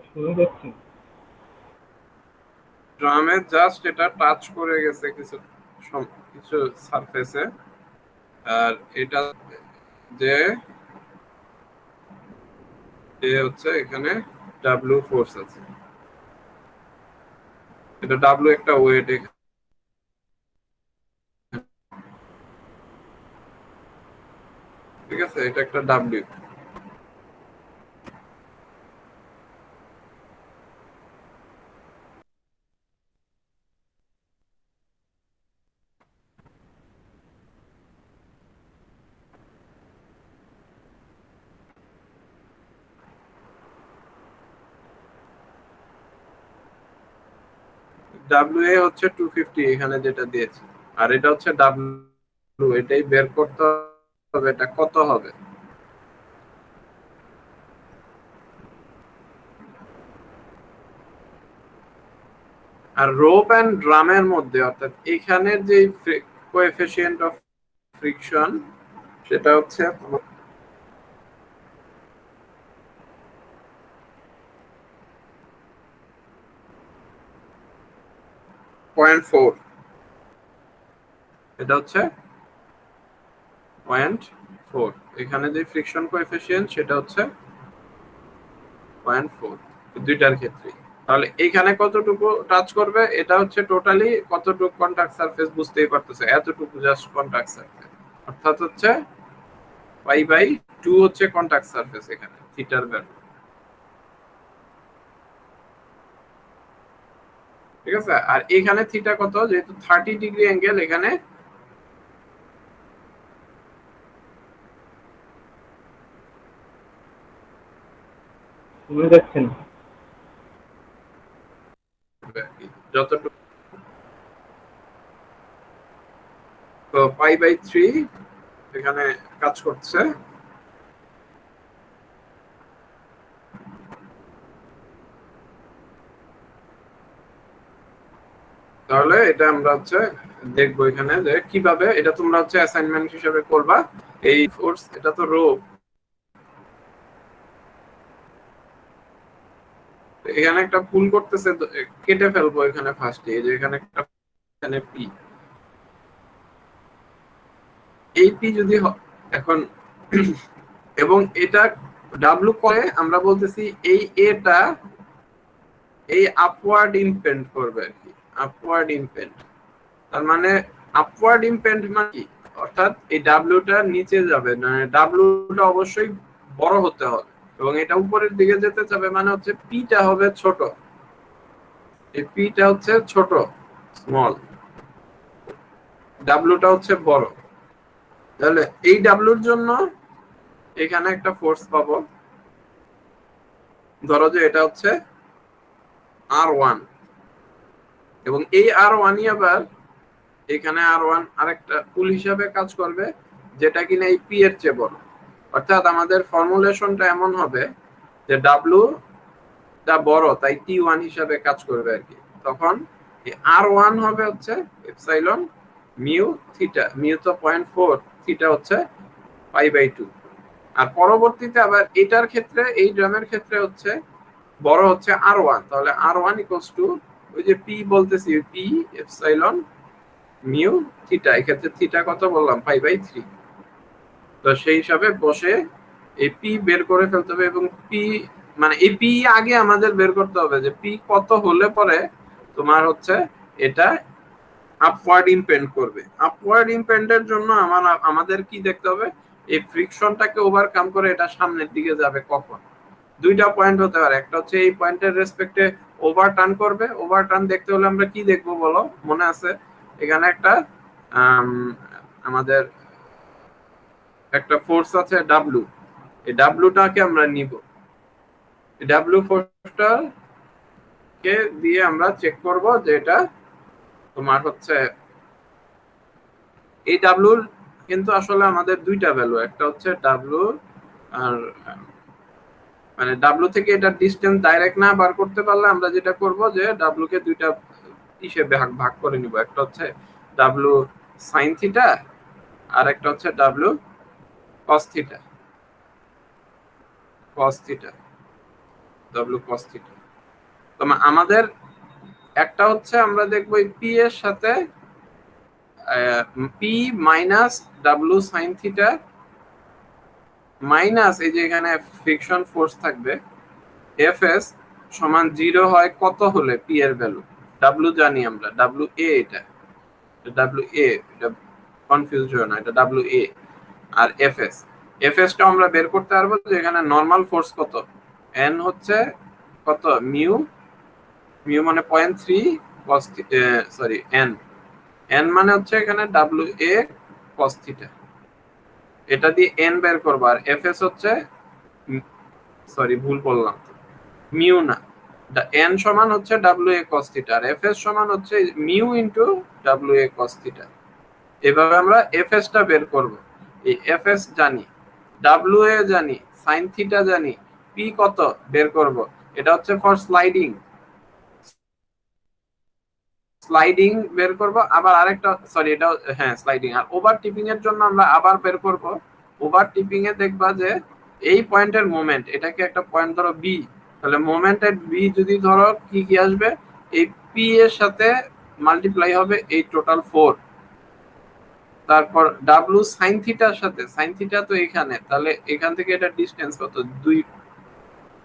শুনে যাচ্ছি। ড্রামে জাস্ট এটা টাচ করে গেছে কিছু কিছু সারফেসে, আর এটা যে হচ্ছে এখানে ডাব্লিউ ফোর্স আছে, এটা ডাব্লিউ একটা ওয়েট, ঠিক আছে, এটা একটা ডাব্লিউ। ডাব্লিউ এ হচ্ছে 250 এখানে যেটা দিয়েছে, আর এটা হচ্ছে ডাব্লিউ, এটাই বের করতে হবে এটা কত হবে। আর রোপ এন্ড ড্রামের মধ্যে অর্থাৎ এখানের যে কোএফিসিয়েন্ট অফ ফ্রিকশন সেটা হচ্ছে 0.4, এটা হচ্ছে 0.4, এখানে যে ফ্রিকশন কোএফিসিয়েন্ট সেটা হচ্ছে 0.4 দুইটার ক্ষেত্রে। তাহলে এখানে কতটুকু টাচ করবে, এটা হচ্ছে টোটালি কতটুকু কন্টাক্ট সারফেস, বুঝতেই পারতেছে এতটুকু জাস্ট কন্টাক্ট সারফেস, অর্থাৎ হচ্ছে π/2 হচ্ছে কন্টাক্ট সারফেস এখানে থিটার ভ্যালু, ঠিক আছে। আর এখানে থিটা কত, যেহেতু 30 ডিগ্রি অ্যাঙ্গেল, এখানে শুনে যাচ্ছেন। যতটুকু, তো π/3 এখানে কাজ করছে। তাহলে এটা আমরা হচ্ছে দেখবো এখানে যে কিভাবে এটা তোমরা হচ্ছে অ্যাসাইনমেন্ট হিসেবে করবা। এই ফোর্স, এটা তো রো, এখানে একটা পুল করতেছে, কেটে ফেলবো এখানে ফার্স্টে, এই যে এখানে একটা, এখানে পি, এই পি যদি এখন এবং এটা ডাব্লু করে আমরা বলতেছি এই এটা এই আপওয়ার্ড ইম্পেন্ড করবে আর কি, আপওয়ার্ড ইম্পেন্ড। তার মানে আপওয়ার্ড ইম্পেন্ড মানে কি, অর্থাৎ এই ডাব্লিউটা নিচে যাবে, মানে ডাব্লিউটা অবশ্যই বড় হতে হবে এবং এটা উপরের দিকে যেতে যাবে, মানে হচ্ছে পিটা হবে ছোট, এই পিটা হচ্ছে ছোট স্মল, ডাব্লিউটা হচ্ছে বড়। তাহলে এই ডাব্লিউর জন্য এখানে একটা ফোর্স পাবো, ধরো যে এটা হচ্ছে R1, এবং এই R1ই আবার এখানে R1 আরেকটা পুল হিসাবে কাজ করবে, যেটা কিনা এই পি এর চেয়ে বড়। অর্থাৎ আমাদের ফর্মুলেশনটা এমন হবে যে ডাব্লিউ টা বড়, তাই T1 হিসাবে কাজ করবে আর কি। তখন এই R1 হবে হচ্ছে এপসাইলন মিউ থিটা, মিউ তো 0.4, থিটা হচ্ছে π/2। আর পরবর্তীতে আবার এটার ক্ষেত্রে, এই ড্রামের ক্ষেত্রে হচ্ছে বড় হচ্ছে R1, তাহলে R1 ইকুয়ালস টু ওই যে পি বলতেছি, পি এপসাইলন মিউ থিটা, এক্ষেত্রে থিটা কত বললাম, π/3। তো সেই হিসাবে বসে এই পি বের করে ফেলতে হবে, এবং পি মানে এই পি আগে আমাদের বের করতে হবে যে পি কত হলে পরে তোমার হচ্ছে এটা আপওয়ার্ড ইম্পেন্ড করবে। আপওয়ার্ড ইম্পেন্ডের জন্য আমাদের কি দেখতে হবে, এই ফ্রিকশনটাকে ওভারকাম করে এটা সামনের দিকে যাবে কখন। দুইটা পয়েন্ট হতে পারে, একটা হচ্ছে এই পয়েন্টের রেসপেক্টে ওভারটার্ন করবে। ওভারটার্ন দেখতে হলে আমরা কি দেখবো বলো, মনে আছে এখানে একটা আমাদের একটা ফোর্স আছে ডাব্লু, এই ডাব্লুটাকে আমরা নিব, এই ডাব্লু ফোর্সটা কে দিয়ে আমরা চেক করব যে এটা তোমার হচ্ছে এই ডাব্লুর কিন্তু আসলে আমাদের দুইটা ভ্যালু, একটা হচ্ছে ডাব্লু আর মানে ডাব্লু থেকে এটা ডিসটেন্স ডাইরেক্ট না বার করতে পারলে আমরা যেটা করব যে ডাব্লু কে দুইটা হিসেবে ভাগ ভাগ করে নিব, একটা হচ্ছে ডাব্লু সাইন থিটা আর একটা হচ্ছে W cos theta, cos theta. W cos theta. তো আমাদের একটা হচ্ছে আমরা দেখবো পি এর সাথে P minus W sine theta minus এই যে এখানে ফ্রিকশন ফোর্স থাকবে এফ এস সমান 0 হয় কত হলে পি এর ভ্যালু, ডাব্লিউ জানি আমরা, ডাব্লিউ এ, এটা ডাব্লিউ এ, এটা কনফিউজ হয় না, এটা ডাব্লিউ এ। আর এফ এস, এফ এস টা আমরা বের করতে পারবো যে এখানে নরমাল ফোর্স কত, এন হচ্ছে কত, মিউ, মিউ মানে 0.3 কস, সরি এন, এন মানে হচ্ছে এখানে ডাব্লিউ এ কস থিটা, এটা দিয়ে এন বের করবো। আর এফ এস হচ্ছে, সরি ভুল বললাম, মিউ না, এন সমান হচ্ছে ডাব্লিউ এ কস থিটা আর এফ এস সমান হচ্ছে মিউ ইনটু ডাব্লিউ এ কস থিটা। এভাবে আমরা এফ এস টা বের করব। এই এফ এস জানি, ডাব্লিউ এ জানি, সাইন থিটা জানি, পি কত বের করব। এটা হচ্ছে ফর স্লাইডিং, স্লাইডিং বের করব। আবার আরেকটা, সরি এটা, হ্যাঁ স্লাইডিং। আর ওভার টিপিং এর জন্য আমরা আবার বের করব। ওভার টিপিং এ দেখবা যে এই পয়েন্টের মোমেন্ট, এটাকে একটা পয়েন্ট ধরো বি, তাহলে মোমেন্টের বি যদি ধরো কি কি আসবে, এই পি এর সাথে মাল্টিপ্লাই হবে এই টোটাল 4, তারপর ডাব্লিউ সাইন থিটার সাথে, সাইন থিটা তো এখানে, তাহলে এখান থেকে এটা ডিসটেন্স কত,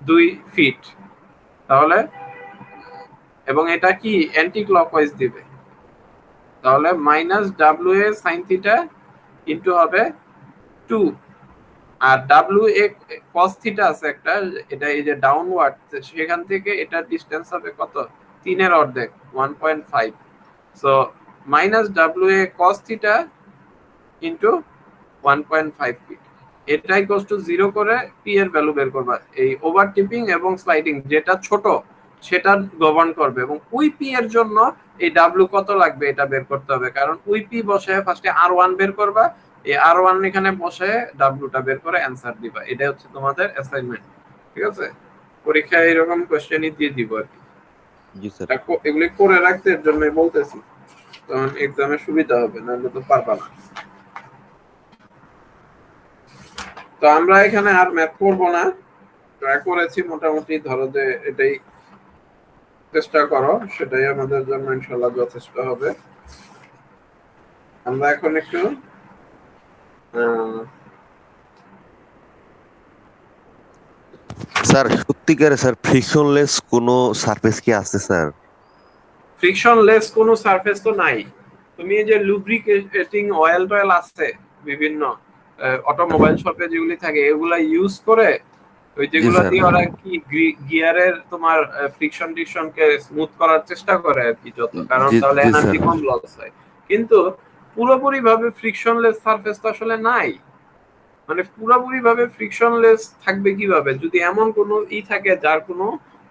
2 ফিট, তাহলে এবং এটা কি অ্যান্টি ক্লকওয়াইজ দিবে, তাহলে মাইনাস ডাব্লিউ এ সাইন থিটা ইনটু হবে 2, আর ডাব্লিউ এ কস থিটা আছে একটা, এটা এই যে ডাউনওয়ার্ড, সেখান থেকে এটা ডিসটেন্স হবে কত, 3 এর অর্ধেক 1.5, সো মাইনাস ডাব্লিউ a cos theta into 1.5 feet, এটা ইকুয়ালস টু 0 করে পি এর ভ্যালু বের করবা। এই ওভার টিপিং এবং স্লাইডিং যেটা ছোট সেটা গভর্ন করবে, এবং ওই পি এর জন্য এই ডাব্লিউ কত লাগবে এটা বের করতে হবে, কারণ ওই পি বসে ফার্স্টে আর ওয়ান বের করবা, এই আর ওয়ান এখানে বসে ডাব্লিউটা বের করে অ্যান্সার দিবা। এটা হচ্ছে তোমাদের অ্যাসাইনমেন্ট, ঠিক আছে? পরীক্ষায় এরকম কোশ্চেনই দিয়ে দিব আর কি। জি স্যার। এগুলি করে রাখতে এর জন্যই বলতেছি, তখন এক্সামে সুবিধা হবে, নাহলে তো পারবা না। তো আমরা এখানে আর ম্যাথ করবো না, ট্রাই করেছি মোটামুটি, ধরো যে এটাই চেষ্টা করো, সেটাই আমাদের জন্য ইনশাআল্লাহ যথেষ্ট হবে। আমরা এখন একটু স্যার সত্যিকারে স্যার ফ্রিকশনলেস কোনো সারফেস কি আছে স্যার? ফ্রিকশনলেস কোনো সারফেস তো নাই। তুমি এই যে লুব্রিকেটিং অয়েল টয়েল আছে বিভিন্ন অটোমোবাইল শপে যেগুলি থাকে, এগুলা ইউজ করে ওই যেগুলো স্যার। দিয়ে ওরা কি গিয়ারের তোমার ফ্রিকশন টিকশনকে স্মুথ করার চেষ্টা করে আর কি যত, কারণ জি তাহলে জি এনার্জি স্যার। কম লস হয়। কিন্তু পুরোপুরি ভাবে ফ্রিকশনলেস সারফেস তো আসলে নাই। মানে পুরোপুরি ভাবে ফ্রিকশনলেস থাকবে কিভাবে যদি এমন কোনো থাকে যার কোনো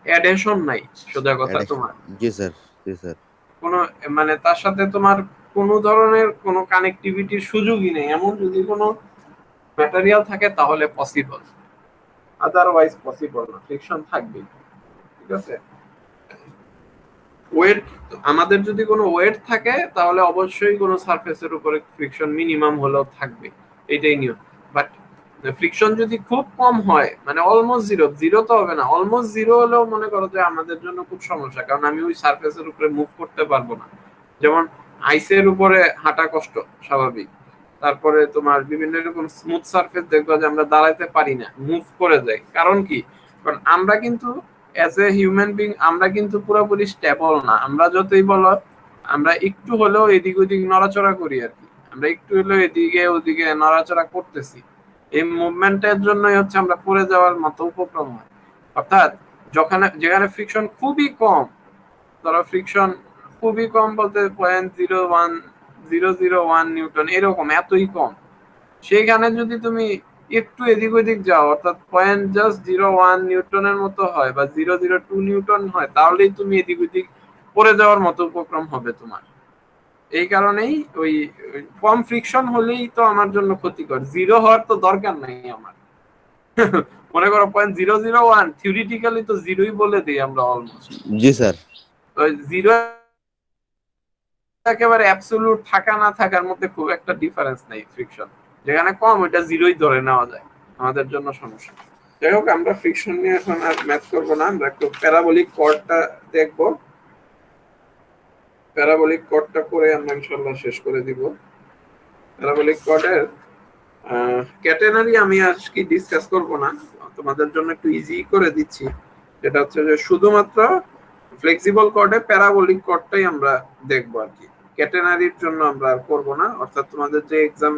অ্যাডহেশন নাই, সোজা কথা তোমার জি স্যার। জি স্যার। কোনো, মানে তার সাথে তোমার কোনো ধরনের কোনো কানেক্টিভিটির সুযোগই নেই, এমন যদি কোনো ম্যাটেরিয়াল থাকে তাহলে পসিবল, আদারওয়াইজ পসিবল না, ফ্রিকশন থাকবেই, ঠিক আছে? ওয়েট, আমাদের যদি কোনো ওয়েট থাকে তাহলে অবশ্যই কোনো সারফেসের উপরে ফ্রিকশন মিনিমাম হলেও থাকবে, এটাই নিয়ম। বাট ফ্রিকশন যদি খুব কম হয়, মানে অলমোস্ট জিরো, জিরো তো হবে না, অলমোস্ট জিরো হলেও মনে করো যে আমাদের জন্য খুব সমস্যা, কারণ আমি ওই সারফেসের উপরে মুভ করতে পারবো না। যেমন আইসের উপরে হাঁটা কষ্ট স্বাভাবিক, তারপরে তোমার বিভিন্ন রকম স্মুথ সারফেস দেখবা যে আমরা দাঁড়াইতে পারি না, মুভ করে যাই, কারণ কি, কারণ আমরা কিন্তু অ্যাজ এ হিউম্যান বিং আমরা কিন্তু পুরোপুরি স্টেবল না। আমরা যতই বলো আমরা একটু হলেও এদিক ওদিক নড়াচড়া করি আর কি, আমরা একটু হলেও এদিকে ওদিকে নড়াচড়া করতেছি, এই মুভমেন্টের জন্যই হচ্ছে আমরা পড়ে যাওয়ার মতো উপক্রম হয়। অর্থাৎ যেখানে ফ্রিকশন খুবই কম, ধরো ফ্রিকশন খুবই কম বলতে 0.01001 নিউটন, এরকম এতই কম, সেইখানে যদি তুমি একটু এদিক ওদিক যাও, অর্থাৎ 0.01 নিউটনের মতো হয় বা 0.02 নিউটন হয়, তাহলেই তুমি এদিক ওদিক পড়ে যাওয়ার মতো উপক্রম হবে তোমার। এই কারণেই ওই কম ফ্রিকশন হলেই তো আমার জন্য ক্ষতিকর, জিরো হওয়ার তো দরকার নাই আমার। মনে করো 0.001 থিওরিটিক্যালি তো জিরোই বলে দিই আমরা অলমোস্ট। জি স্যার। জিরো একেবারে অ্যাবসলিউট থাকা না থাকার মধ্যে খুব একটা ডিফারেন্স নাই ফ্রিকশন, যেখানে কম ওইটা জিরোই ধরে নেওয়া যায়, আমাদের জন্য সমস্যা। যাই হোক, আমরা ফ্রিকশন নিয়ে এখন আর ম্যাথ করবো না, আমরা একটু প্যারাবোলিক কর্ডটা দেখবো। প্যারাবোলিক কর্ডটা করে আমরা ইনশাল্লাহ শেষ করে দিব। প্যারাবোলিক কর্ডের ক্যাটেনারি আমি আজকে ডিসকাস করব না, তোমাদের জন্য একটু ইজি করে দিচ্ছি। যেটা হচ্ছে যে শুধুমাত্র ফ্লেক্সিবল কর্ডে প্যারাবোলিক কর্ডটাই আমরা দেখবো আর কি। ক্যাটেনারির জন্য আমরা আর করব না, অর্থাৎ তোমাদের যে এক্সাম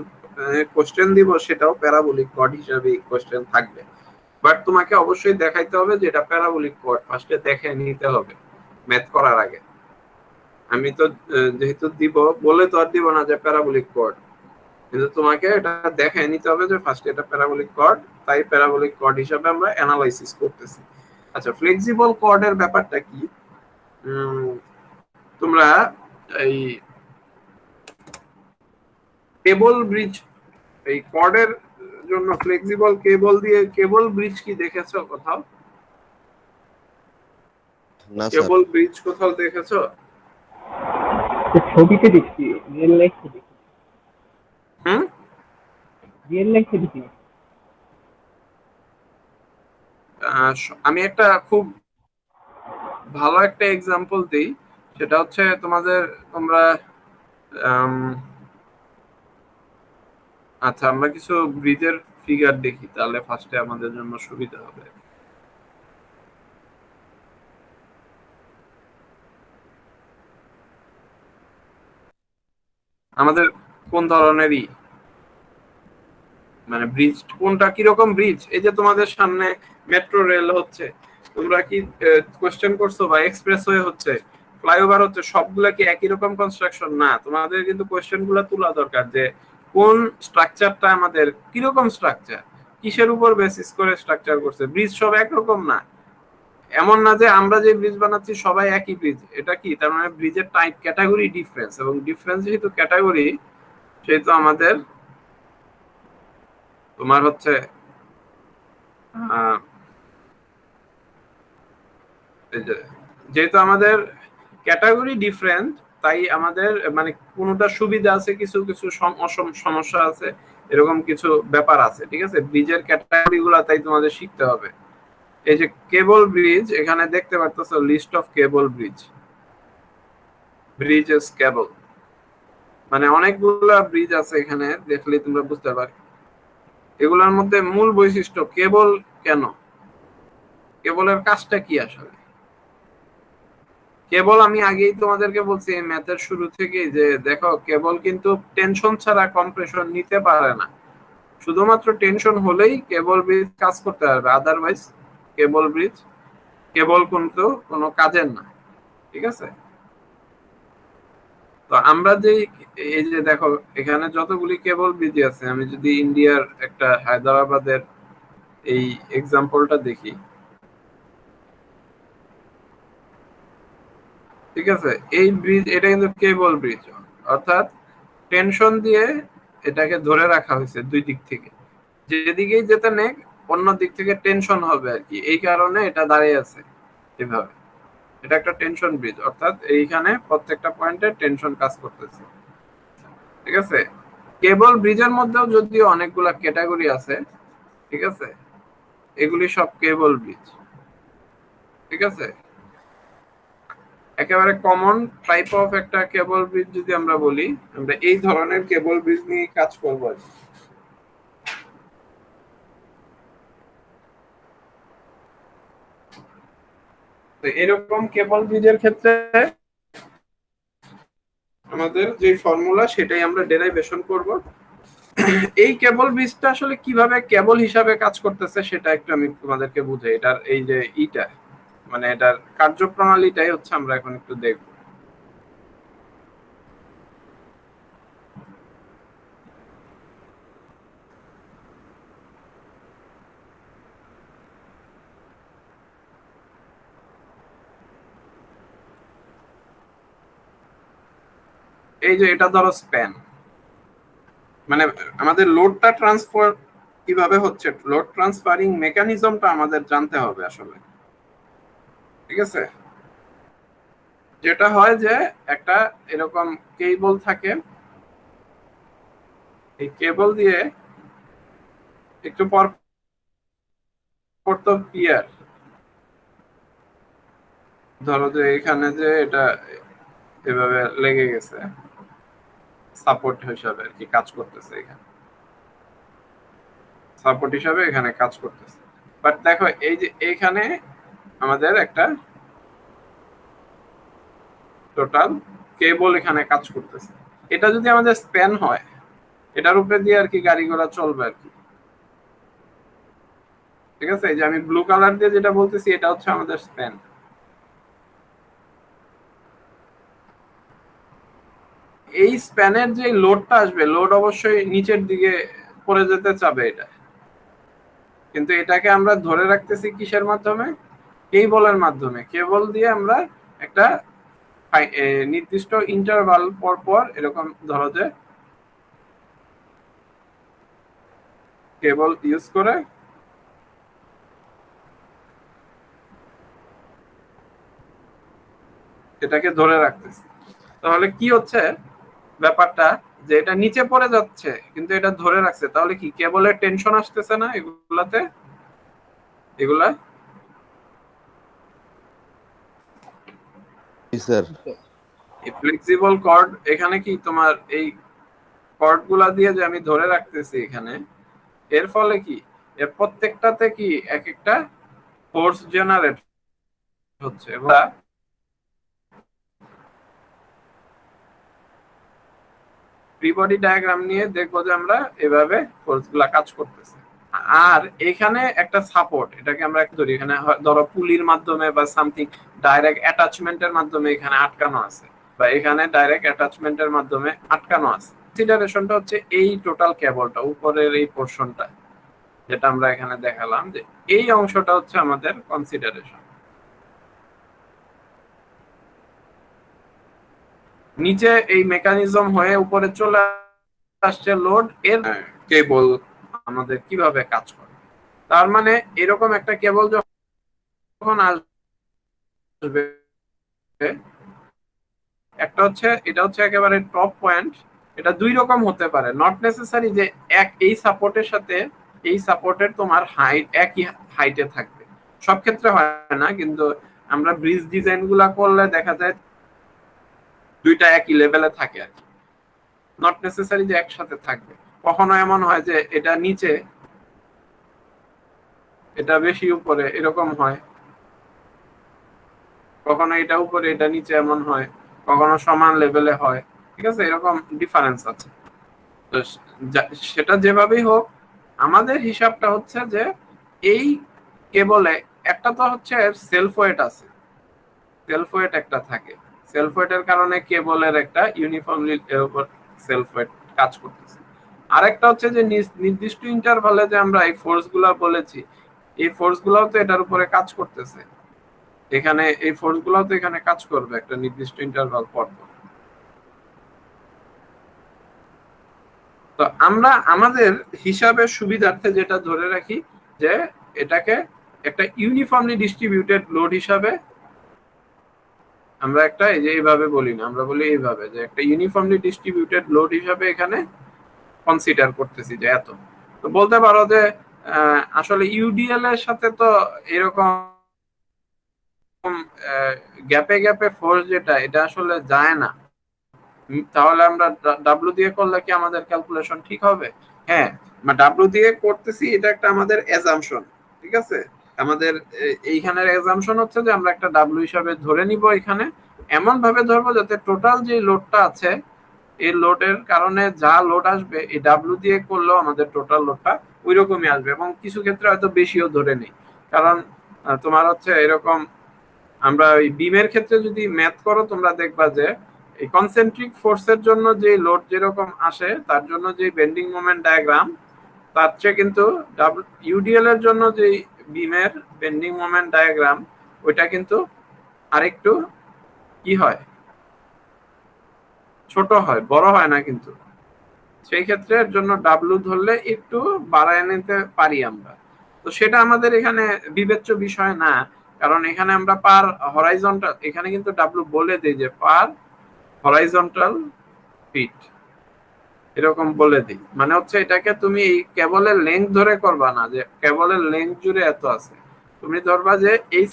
কোশ্চেন দিব সেটাও প্যারাবোলিক কর্ড হিসাবে কোশ্চেন থাকবে। বাট তোমাকে অবশ্যই দেখাইতে হবে যে এটা প্যারাবোলিক কর্ড, ফার্স্টে দেখে নিতে হবে ম্যাথ করার আগে। আমি তো যেহেতু দিব বলে তো আর দিব না যে প্যারাবোলিক কর্ড, কিন্তু তোমাকে এটা দেখে নিতে হবে যে ফার্স্টে এটা প্যারাবোলিক কর্ড, তাই প্যারাবোলিক কর্ড হিসাবে আমরা অ্যানালাইসিস করতেছি। আচ্ছা, ফ্লেক্সিবল কর্ডের ব্যাপারটা কি? তোমরা এই কেবল ব্রিজ, এই কর্ডের জন্য ফ্লেক্সিবল কেবল দিয়ে কেবল ব্রিজ কি দেখেছো কোথাও? না স্যার। কেবল ব্রিজ কোথাও দেখেছো? ছবিতে দেখছি, রিয়েল লাইফে দেখি। রিয়েল লাইফে দেখি। আমি একটা খুব ভালো একটা এক্সাম্পল দিই, সেটা হচ্ছে তোমরা আচ্ছা, আমরা কিছু ব্রিজের ফিগার দেখি, তাহলে ফার্স্টে আমাদের জন্য সুবিধা হবে। আমাদের কোন ধরনেরই মানে ব্রিজ কোনটা, কিরকম ব্রিজ? এই যে তোমাদের সামনে মেট্রো রেল হচ্ছে, তোমরা কি কোশ্চেন করছো, বা এক্সপ্রেসওয়ে হচ্ছে, ফ্লাইওভার হচ্ছে, সবগুলা কি একই রকম কনস্ট্রাকশন? না, তোমাদের কিন্তু কোশ্চেন গুলো তোলা দরকার যে কোন স্ট্রাকচারটা আমাদের কিরকম স্ট্রাকচার, কিসের উপর বেসিস করে স্ট্রাকচার করছে। ব্রিজ সব একরকম না, এমন না যে আমরা যে ব্রিজ বানাচ্ছি সবাই একই ব্রিজ। এটা কি তার মানে ব্রিজের টাইপ ক্যাটাগরি ডিফারেন্স, এবং ডিফারেন্স যেহেতু ক্যাটাগরি, সেহেতু আমাদের তোমার হচ্ছে যেহেতু আমাদের ক্যাটাগরি ডিফারেন্ট, তাই আমাদের মানে কোনটা সুবিধা আছে, কিছু কিছু সমস্যা আছে, এরকম কিছু ব্যাপার আছে। ঠিক আছে, ব্রিজের ক্যাটাগরি গুলা তাই তোমাদের শিখতে হবে। এই যে কেবল ব্রিজ, এখানে দেখতে পারতেছো list of cable bridge, bridges cable, মানে অনেকগুলা ব্রিজ আছে এখানে, দেখলে তোমরা বুঝতে পারবে। এগুলোর মধ্যে মূল বৈশিষ্ট্য কেবল কেন, কেবলের কাজটা কি আসলে? কেবল আমি আগেই তোমাদেরকে বলছি ম্যাথের শুরু থেকে যে দেখো, কেবল কিন্তু টেনশন ছাড়া কম্প্রেশন নিতে পারে না। শুধুমাত্র টেনশন হলেই কেবল ব্রিজ কাজ করতে পারবে, আদারওয়াইজ কেবল কিন্তু কোনো কাজের না। ঠিক আছে, তো আমরা যে এই যে দেখো এখানে যতগুলি কেবল ব্রিজ আছে, আমি যদি ইন্ডিয়ার একটা হায়দ্রাবাদের এই এক্সাম্পলটা দেখি, ঠিক আছে, এই ব্রিজ এটা কিন্তু কেবল ব্রিজ, অর্থাৎ টেনশন দিয়ে এটাকে ধরে রাখা হয়েছে দুই দিক থেকে, যেদিকেই যেতে নেক অন্য দিক থেকে টেনশন হবে আর কি, এই কারণে এটা দাঁড়িয়ে আছে এভাবে। এটা একটা টেনশন ব্রিজ, অর্থাৎ এইখানে প্রত্যেকটা পয়েন্টে টেনশন কাজ করতেছে। ঠিক আছে, কেবল ব্রিজের মধ্যেও যদিও অনেকগুলা ক্যাটাগরি আছে, ঠিক আছে, এগুলি সব কেবল ব্রিজ। ঠিক আছে, একেবারে কমন টাইপ অফ একটা কেবল ব্রিজ যদি আমরা বলি, আমরা এই ধরনের কেবল ব্রিজ নিয়ে কাজ করব আর কি। তো এরকম কেবল ব্রিজের ক্ষেত্রে আমাদের যে ফর্মুলা সেটাই আমরা ডেরাইভেশন করব। এই কেবল ব্রিজটা আসলে কিভাবে কেবল হিসাবে কাজ করতেছে সেটা একটু আমি তোমাদেরকে বুঝাই। এটার এই যে ইটা মানে এটার কার্যপ্রণালীটাই হচ্ছে আমরা এখন একটু দেখব। এই যে এটা ধরো স্প্যান, মানে আমাদের লোডটা ট্রান্সফার কিভাবে হচ্ছে, লোড ট্রান্সফারিং মেকানিজমটা আমাদের জানতে হবে আসলে। ঠিক আছে, যেটা হয় যে একটা এরকম কেবল থাকে, এই কেবল দিয়ে একটু পর তো পিয়ার, ধরো যে এখানে যে এটা এভাবে লেগে গেছে, সাপোর্ট হিসাবে আর কি কাজ করতেছে, এখানে সাপোর্ট হিসাবে এখানে কাজ করতেছে। বাট দেখো এই যে এইখানে আমাদের একটা টোটাল কেবল এখানে কাজ করতেছে। এটা যদি আমাদের স্প্যান হয়, এটার উপরে দিয়ে আর কি গাড়ি ঘোড়া চলবে আর কি। ঠিক আছে, এই যে আমি ব্লু কালার দিয়ে যেটা বলতেছি এটা হচ্ছে আমাদের স্প্যান। এই স্প্যানের যে লোডটা আসবে, লোড অবশ্যই নিচের দিকে পড়ে যেতে চাবে এটা, কিন্তু এটাকে আমরা ধরে রাখতেছি কিসের মাধ্যমে? কেবলের মাধ্যমে। কেবল দিয়ে আমরা একটা নির্দিষ্ট ইন্টারভাল পর পর এরকম ধরো যে কেবল ইউজ করে এটাকে ধরে রাখতেছি। তাহলে কি হচ্ছে ব্যাপারটা, যে এটা নিচে পড়ে যাচ্ছে কিন্তু এটা ধরে রাখছে, তাহলে কি কেবলের টেনশন আসতেছে না এগুলাতে? এগুলা জি স্যার। ফ্লেক্সিবল কর্ড, এখানে কি তোমার এই কর্ড গুলা দিয়ে যে আমি ধরে রাখতেছি এখানে, এর ফলে কি এর প্রত্যেকটাতে কি এক একটা ফোর্স জেনারেট হচ্ছে, এবং ফ্রি বডি ডায়াগ্রাম নিয়ে দেখবো যে আমরা এভাবে ফোর্স গুলা কাজ করতেছে। আর এখানে একটা সাপোর্ট, এটাকে আমরা ধরি এখানে ধরো পুলির মাধ্যমে বা সামথিং ডাইরেক্ট অ্যাটাচমেন্টের মাধ্যমে এখানে আটকানো আছে, বা এখানে ডাইরেক্ট অ্যাটাচমেন্টের মাধ্যমে আটকানো আছে। কনসিডারেশনটা হচ্ছে এই টোটাল কেবলটা, উপরের এই পোর্শনটা যেটা আমরা এখানে দেখালাম, যে এই অংশটা হচ্ছে আমাদের কনসিডারেশন। নিচে এই মেকানিজম হয়ে উপরে চলে আসছে লোড, এর কেবল আমাদের কিভাবে কাজ করে। তার মানে এরকম একটা কেবল যখন আসবে, একটা হচ্ছে এটা হচ্ছে একেবারে টপ পয়েন্ট, এটা দুই রকম হতে পারে, নট নেসেসারি যে এই সাপোর্টের সাথে এই সাপোর্টের তোমার হাইট একই হাইটে থাকবে, সব ক্ষেত্রে হয় না, কিন্তু আমরা ব্রিজ ডিজাইন গুলা করলে দেখা যায় দুইটা একই লেভেলে থাকে আর কি, নট নেসেসারি যে একসাথে থাকবে। কখনো এমন হয় যে এটা নিচে এটা বেশি উপরে এরকম হয়, কখনো এটা উপরে এটা নিচে এমন হয়, কখনো সমান লেভেলে হয়। ঠিক আছে, এরকম ডিফারেন্স আছে। তো সেটা যেভাবেই হোক, আমাদের হিসাবটা হচ্ছে যে এই কেবলে একটা তো হচ্ছে সেলফ ওয়েট আছে, সেলফ ওয়েট একটা থাকে, সেলফ ওয়েটের কারণে কেবলের একটা ইউনিফর্মলি উপর সেলফ ওয়েট কাজ করতেছে। আরেকটা হচ্ছে যে নির্দিষ্ট ইন্টারভালে যে আমরা এই ফোর্স গুলা বলেছি, এই ফোর্স গুলাও তো এটার উপরে কাজ করতেছে, এখানে এই ফোর্স গুলাও তো এখানে কাজ করবে একটা নির্দিষ্ট ইন্টারভাল পর পর। তো আমরা আমাদের হিসাবের সুবিধার্থে যেটা ধরে রাখি যে এটাকে একটা ইউনিফর্মলি ডিস্ট্রিবিউটেড লোড হিসাবে আমরা একটা, এই যে এইভাবে বলি না, আমরা বলি এইভাবে যে একটা ইউনিফর্মলি ডিস্ট্রিবিউটেড লোড হিসাবে এখানে কনসিডার করতেছি যে এত। তো বলতে পারো যে আসলে ইউডিএল এর সাথে তো এরকম গ্যাপে গ্যাপে ফোর্স যেটা এটা আসলে যায় না, তাহলে আমরা ডাব্লু দিয়ে করলে কি আমাদের ক্যালকুলেশন ঠিক হবে? হ্যাঁ, ডাব্লু দিয়ে করতেছি, এটা একটা আমাদের অ্যাজাম্পশন। ঠিক আছে, আমাদের এইখানের অ্যাজাম্পশন হচ্ছে যে আমরা একটা ডাব্লু হিসাবে ধরে নিব, এখানে এমন ভাবে ধরবো যাতে টোটাল যে লোডটা আছে এই লোডের কারণে যা লোড আসবে এই ডাব্লু দিয়ে করলেও আমাদের টোটাল লোডটা ওই রকমই আসবে, এবং কিছু ক্ষেত্রে হয়তো বেশিও ধরে নেই। কারণ তোমার হচ্ছে এরকম, আমরা ওই বিমের ক্ষেত্রে যদি ম্যাথ করো তোমরা দেখবা যে এই কনসেন্ট্রিক ফোর্সের জন্য যে লোড যেরকম আসে তার জন্য যে বেন্ডিং মোমেন্ট ডায়াগ্রাম, তার চেয়ে কিন্তু ইউডিএল এর জন্য যে বিমের বেন্ডিং মোমেন্ট ডায়াগ্রাম ওইটা কিন্তু আরেকটু কি হয়, ছোট হয়, বড় হয় না কিন্তু। সেই ক্ষেত্রে এর জন্য ডাব্লু ধরলে একটু বাড়ায় নিতে পারি আমরা। তো সেটা আমাদের এখানে বিবেচ্য বিষয় না, কারণ এখানে আমরা পার হরাইজন্টাল, এখানে কিন্তু ডাব্লু বলে দেই যে পার হরাইজন্টাল ফিট। এরকম বলে দিই, মানে হচ্ছে এটাকে তুমি এই কেবলের লেন্থ ধরে করবা না যে কেবলের লেন্থ জুড়ে এত আছে, তুমি ধরবা যে এই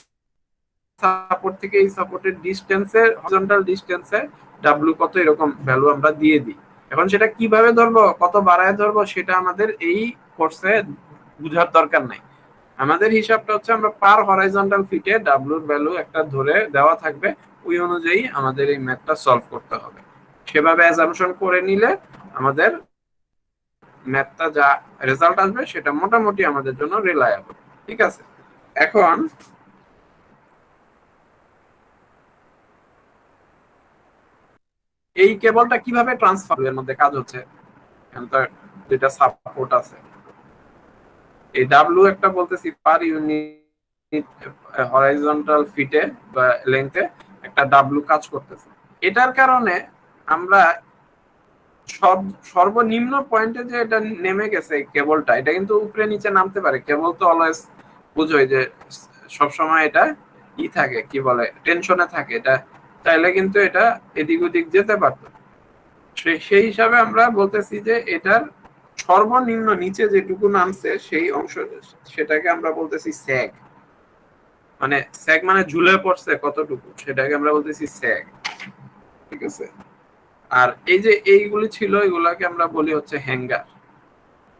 সাপোর্ট থেকে এই সাপোর্টের ডিসটেন্সে, হরিজন্টাল ডিসটেন্সে ডাব্লিউ কত, এরকম ভ্যালু আমরা দিয়ে দিই। এখন সেটা কিভাবে ধরবো, কত বাড়ায় ধরবো, সেটা আমাদের এই কোর্সে বুঝার দরকার নাই। আমাদের হিসাবটা হচ্ছে আমরা পার হরাইজন্টাল ফিটে ডাব্লিউর ভ্যালু একটা ধরে দেওয়া থাকবে, ওই অনুযায়ী আমাদের এই ম্যাথটা সলভ করতে হবে। সেভাবে অ্যাজাম্পশন করে নিলে আমাদের ম্যাথটা যা রেজাল্ট আসবে সেটা মোটামুটি আমাদের জন্য রিলায়েবল। ঠিক আছে, এখন এই কেবলটা কিভাবে ট্রান্সফার এর মধ্যে কাজ হচ্ছে, যেটা সাপোর্ট আছে, এই ডাব্লিউ একটা বলতেছি পার ইউনিট হরাইজন্টাল ফিটে বা লেন্থে একটা ডাব্লিউ কাজ করতেছে। এটার কারণে আমরা সর্বনিম্ন পয়েন্টে যে এটা নেমে গেছে কেবলটা, এটা কিন্তু উপরে নিচে নামতে পারে। কেবল তো অলওয়েজ বুঝোই যে সবসময় এটা থাকে, কি বলে, টেনশনে থাকে। এটা চাইলে কিন্তু এটা এদিক ওদিক যেতে পারতো। সেই হিসাবে আমরা বলতেছি যে এটার সর্বনিম্ন নিচে যেটুকু নামছে সেই অংশ, সেটাকে আমরা বলতেছি স্যাগ। মানে স্যাগ মানে ঝুলে পড়ছে কতটুকু, সেটাকে আমরা বলতেছি স্যাগ। ঠিক আছে, আর এই যে এইগুলি ছিল, এগুলাকে আমরা বলি হচ্ছে হ্যাঙ্গার,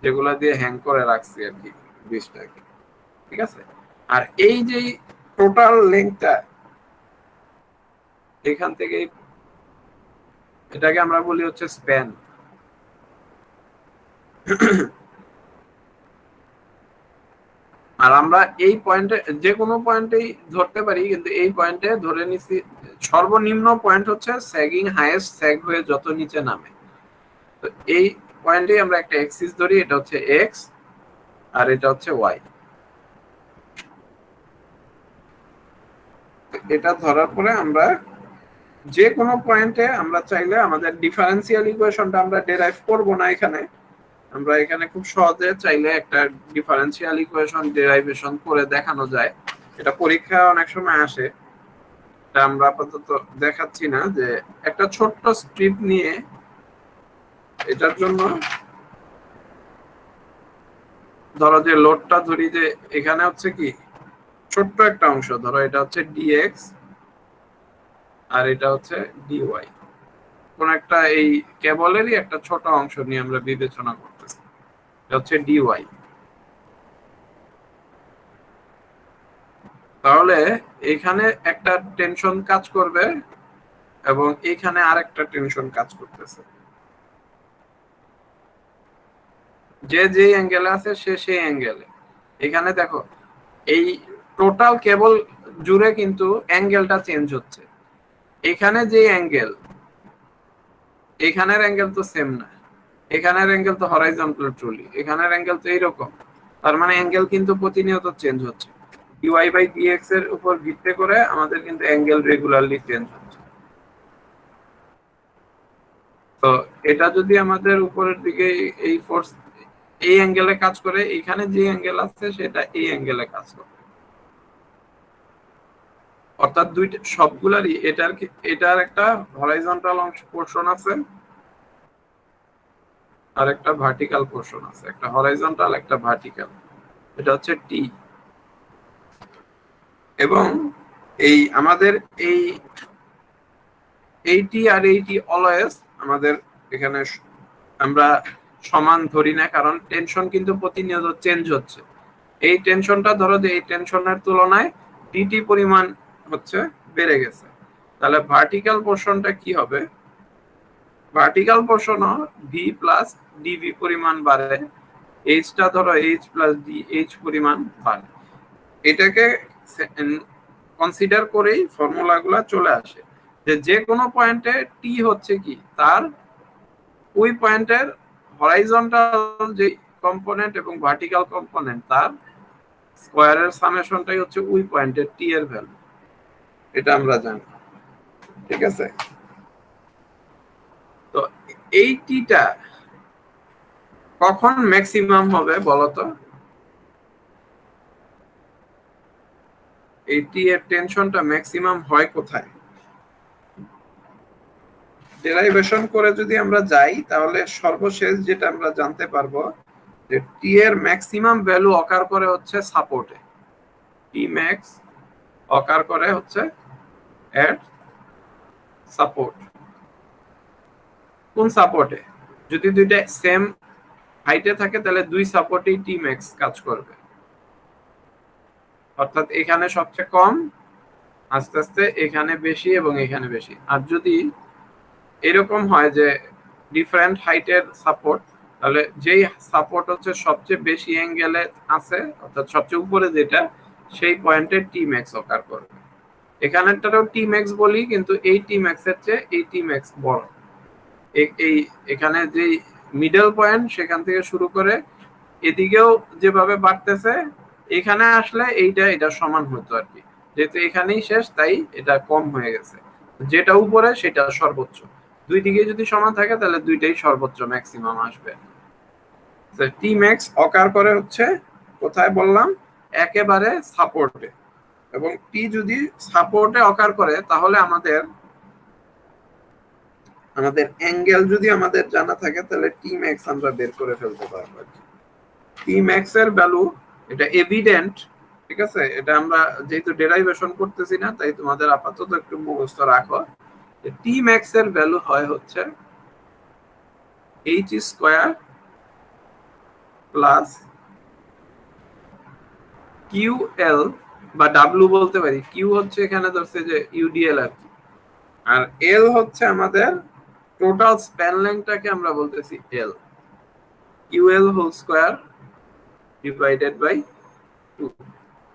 যেগুলা দিয়ে হ্যাং করে রাখছি আর কি ব্রিজটাকে। ঠিক আছে, আর এই যে টোটাল লেন্থটা এখান থেকে, এটাকে আমরা বলি হচ্ছে স্প্যান। আর আমরা এই পয়েন্টে যে কোনো পয়েন্টেই ধরতে পারি, কিন্তু এই পয়েন্টে ধরে নিছি সর্বনিম্ন পয়েন্ট হচ্ছে স্যাগিং হাইয়েস্ট স্যাগ হয়ে যত নিচে নামে। তো এই পয়েন্টে আমরা একটা এক্সিস ধরি, এটা হচ্ছে এক্স আর এটা হচ্ছে ওয়াই। এটা ধরার পরে আমরা যে কোনো পয়েন্টে আমরা চাইলে আমাদের ডিফারেন্সিয়াল ইকুয়েশনটা আমরা ডেরাইভ করব না এখানে, আমরা এখানে খুব সহজে চাইলে একটা ডিফারেন্সিয়াল ইকুয়েশন ডেরাইভেশন করে দেখানো যায়। এটা পরীক্ষা অনেক সময় আসে, এটা আমরা আপাতত দেখাচ্ছি না। যে একটা ছোট্ট স্ট্রিপ নিয়ে এটার জন্য ধরো যে লোডটা ধরি, যে এখানে হচ্ছে কি ছোট্ট একটা অংশ, ধরো এটা হচ্ছে ডিএক্স আর এটা হচ্ছে ডিওয়াই। কোন একটা এই কেবলেরই একটা ছোট অংশ নিয়ে আমরা বিবেচনা করতেছি, এটা হচ্ছে ডিওয়াই। তাহলে এখানে একটা টেনশন কাজ করবে এবং এখানে আরেকটা টেনশন কাজ করতেছে। যে যে অ্যাঙ্গেলে আছে সে সেই অ্যাঙ্গেলে। এখানে দেখো এই টোটাল কেবল জুড়ে কিন্তু অ্যাঙ্গেলটা চেঞ্জ হচ্ছে। এখানে যে অ্যাঙ্গেল, এখানের অ্যাঙ্গেল তো সেম না, এখানের অ্যাঙ্গেল তো হরাইজন্টাল ট্রুলি, এখানের অ্যাঙ্গেল তো এইরকম। তার মানে অ্যাঙ্গেল কিন্তু প্রতিনিয়ত চেঞ্জ হচ্ছে। ডিওয়াই বাই ডিএক্স এর উপর ভিত্তি করে আমাদের কিন্তু অ্যাঙ্গেল রেগুলারলি চেঞ্জ হচ্ছে। তো এটা যদি আমাদের উপরের দিকে এই ফোর্স এই অ্যাঙ্গেলে কাজ করে, এখানে যে অ্যাঙ্গেল আছে সেটা এই অ্যাঙ্গেলে কাজ করে। অর্থাৎ দুইটা সবগুলারই এটার একটা হরাইজন্টাল অংশ পোরশন আছে আর একটা ভার্টিক্যাল পোরশন আছে, একটা হরাইজন্টাল একটা ভার্টিক্যাল। এটা হচ্ছে টি। এবং এই আমাদের এই এইটি আর এইটি অলওয়েজ আমাদের এখানে আমরা সমান ধরি না, কারণ টেনশন কিন্তু প্রতিনিয়ত চেঞ্জ হচ্ছে। এই টেনশনটা ধরো যে এই টেনশনের তুলনায় ডিটি পরিমাণ হচ্ছে বেড়ে গেছে, তাহলে ভার্টিক্যাল পোরশনটা কি হবে? ভার্টিক্যাল পোরশনও ভি প্লাস ডিভি পরিমাণ বাড়ে, এইচটা ধরো এইচ প্লাস ডি এইচ পরিমাণ বাড়ে। এটাকে কনসিডার করেই ফর্মুলাগুলো চলে আসে যে যে কোনো পয়েন্টে টি হচ্ছে কি তার ওই পয়েন্টের হরাইজন্টাল যে কম্পোনেন্ট এবং ভার্টিক্যাল কম্পোনেন্ট তার স্কয়ারের সামেশনটাই হচ্ছে ওই পয়েন্টের টি এর ভ্যালু। এটা আমরা জানি। ঠিক আছে, তো এই টিটা কখন ম্যাক্সিমাম হবে বলতো? এই টি এর টেনশনটা ম্যাক্সিমাম হয় কোথায়? ডেরাইভেশন করে যদি আমরা যাই তাহলে সর্বশেষ যেটা আমরা জানতে পারবো যে টি এর ম্যাক্সিমাম ভ্যালু অকার করে হচ্ছে সাপোর্টে, টি ম্যাক্স অকার করে হচ্ছে এট সাপোর্ট। কোন সাপোর্টে? যদি দুইটা সেম হাইটে থাকে তাহলে দুই সাপোর্টেই টি ম্যাক্স কাজ করবে, অর্থাৎ এখানে সবচেয়ে কম, আস্তে আস্তে এখানে বেশি এবং এখানে বেশি। আর যদি এরকম হয় যে ডিফারেন্ট হাইটের সাপোর্ট, তাহলে যেই সাপোর্ট হচ্ছে সবচেয়ে বেশি অ্যাঙ্গেলে আছে, অর্থাৎ সবচেয়ে উপরে যেটা, সেই পয়েন্টে টি ম্যাক্স অকার করবে। এখানেরটাও টি ম্যাক্স বলি, কিন্তু এই টি ম্যাক্স এর চেয়ে এই টি ম্যাক্স বড়। এই এখানে যে মিডল পয়েন্ট সেখান থেকে শুরু করে এদিকেও যেভাবে বাড়তেছে, এখানে আসলে এটা সমান হতো আর কি, যেহেতু এখানেই শেষ তাই এটা কম হয়ে গেছে। যেটা উপরে সেটা সর্বোচ্চ, দুই দিকে যদি সমান থাকে তাহলে দুইটাই সর্বোচ্চ ম্যাক্সিমাম আসবে। টি ম্যাক্স অকার করে হচ্ছে কোথায় বললাম, একেবারে সাপোর্টে। এবং টি যদি সাপোর্টে অকার করে তাহলে আমাদের অ্যাঙ্গেল যদি আমাদের জানা থাকে তাহলে টি ম্যাক্স আমরা বের করে ফেলতে পারবো। টি ম্যাক্স এর ভ্যালু এটা এভিডেন্ট, ঠিক আছে? এটা আমরা যেহেতু ডেরাইভেশন করতেছি না তাই তোমাদের আপাতত একটু মুখস্থ রাখো। টি ম্যাক্স এর ভ্যালু হয় হচ্ছে h square plus q l বা ডাব্লিউ বলতে পারি। কিউ হচ্ছে এখানে ধরছে যে ইউডিএল আর কি, আর এল হচ্ছে আমাদের টোটাল স্প্যান লেংথটাকে আমরা বলতেছি L, UL whole square divided by 2।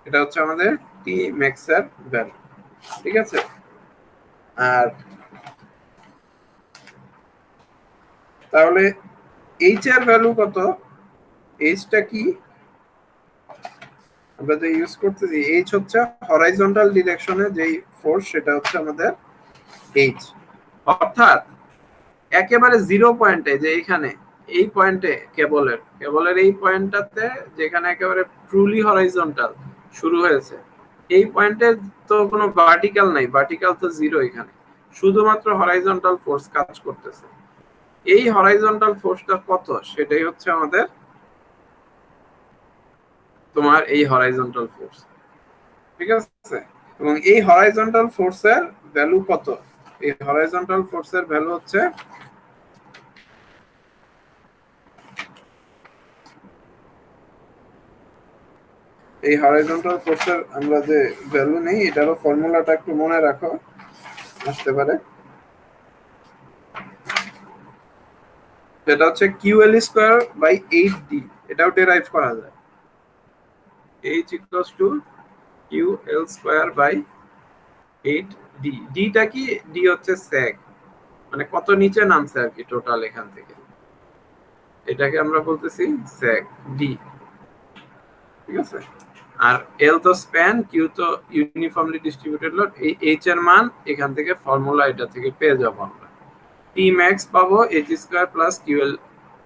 এটা হচ্ছে আমাদের টি ম্যাক্স এর ভ্যালু, ঠিক আছে? আর তাহলে এইচ এর ভ্যালু কত? এইচটা কি আমরা যে ইউজ করতেছি, এইচ হচ্ছে হরাইজন্টাল ডিরেকশনে যেই ফোর্স সেটা হচ্ছে আমাদের এইচ। অর্থাৎ একেবারে জিরো পয়েন্টে, যে এখানে এই পয়েন্টে কেবলের এই পয়েন্টটাতে যেখানে একেবারে ট্রুলি হরাইজন্টাল শুরু হয়েছে, এই পয়েন্টে তো কোনো ভার্টিক্যাল নাই, ভার্টিক্যাল তো জিরো, এখানে শুধুমাত্র হরাইজন্টাল ফোর্স কাজ করতেছে। এই হরাইজন্টাল ফোর্সটা কত সেটাই হচ্ছে আমাদের তোমার এই হরাইজন্টাল ফোর্স, ঠিক আছে? এবং এই হরাইজন্টাল ফোর্সের ভ্যালু কত? এই হরাইজন্টাল ফোর্সের ভ্যালু হচ্ছে এই হরাইজন্টাল ফোর্সের আমরা যে ভ্যালু নেই এটারও ফর্মুলাটা একটু মনে রাখো, আসতে পারে। এটা হচ্ছে কিউএল স্কয়ার বাই 8d, এটাও ডেরাইভ করা যায়। h equals to q l square by 8d। ডিটা কি? ডি হচ্ছে সেক, মানে কত নিচে নামছে আর কি টোটাল এখান থেকে, এটাকে আমরা বলতেছি সেক ডি, ঠিক আছে? আর এল তো স্প্যান, কিউ তো ইউনিফর্মলি ডিস্ট্রিবিউটেড লোড। এই এইচ এর মান এখান থেকে ফর্মুলা এটা থেকে পেয়ে যাবো আমরা। টি ম্যাক্স পাবো এইচ স্কয়ার প্লাস কিউএল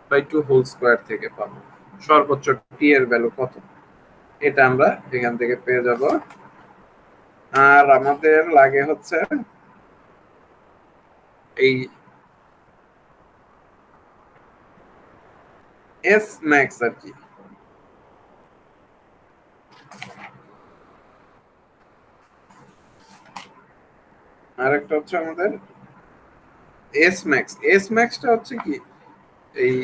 বাই 2 হোল স্কয়ার থেকে পাবো সর্বোচ্চ টি এর ভ্যালু কত, এটা আমরা এখান থেকে পেয়ে যাব। আর আমাদের লাগে হচ্ছে এই এস ম্যাক্স আর কি। আরেকটা হচ্ছে আমাদের এস ম্যাক্স। এস ম্যাক্সটা হচ্ছে কি, এই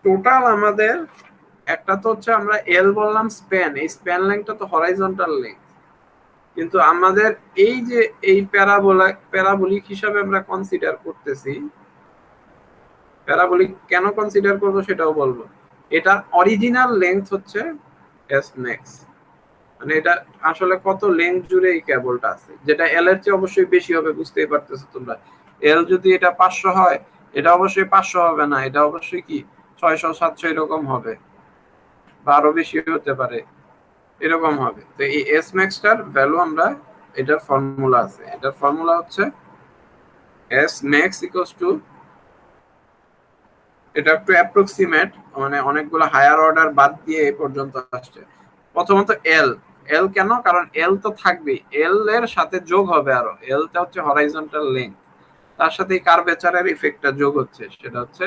টোটাল আমাদের একটা তো হচ্ছে আমরা এল বললাম স্প্যান, এই স্প্যান লেংথটা তো হরাইজন্টাল লেংথ, কিন্তু আমাদের এই যে এই প্যারাবোলিক হিসাবে আমরা কনসিডার করতেছি, প্যারাবোলিক কেন কনসিডার করব সেটাও বলবো। এটা অরিজিনাল লেংথ হচ্ছে এস ম্যাক্স, মানে এটা আসলে কত লেংথ জুড়ে এই কেবলটা আছে, যেটা এল এর চেয়ে অবশ্যই বেশি হবে, বুঝতেই পারতেছো তোমরা। এল যদি এটা 500 হয়, এটা অবশ্যই 500 হবে না, এটা অবশ্যই কি 600 700 এরকম হবে, বা আরো বেশি হতে পারে, এরকম হবে। তো এই এস ম্যাক্সটার ভ্যালু আমরা, এটার ফর্মুলা আছে, এটার ফর্মুলা হচ্ছে এস ম্যাক্স ইকুয়ালস টু, এটা একটু অ্যাপ্রক্সিমেট, মানে অনেকগুলো হায়ার অর্ডার বাদ দিয়ে এই পর্যন্ত আসছে। প্রথমত এল, এল কেন? কারণ এল তো থাকবেই, এল এর সাথে যোগ হবে আরো, এলটা হচ্ছে হরাইজন্টাল লেংথ, তার সাথে এই কার্ভেচারের ইফেক্টটা যোগ হচ্ছে, সেটা হচ্ছে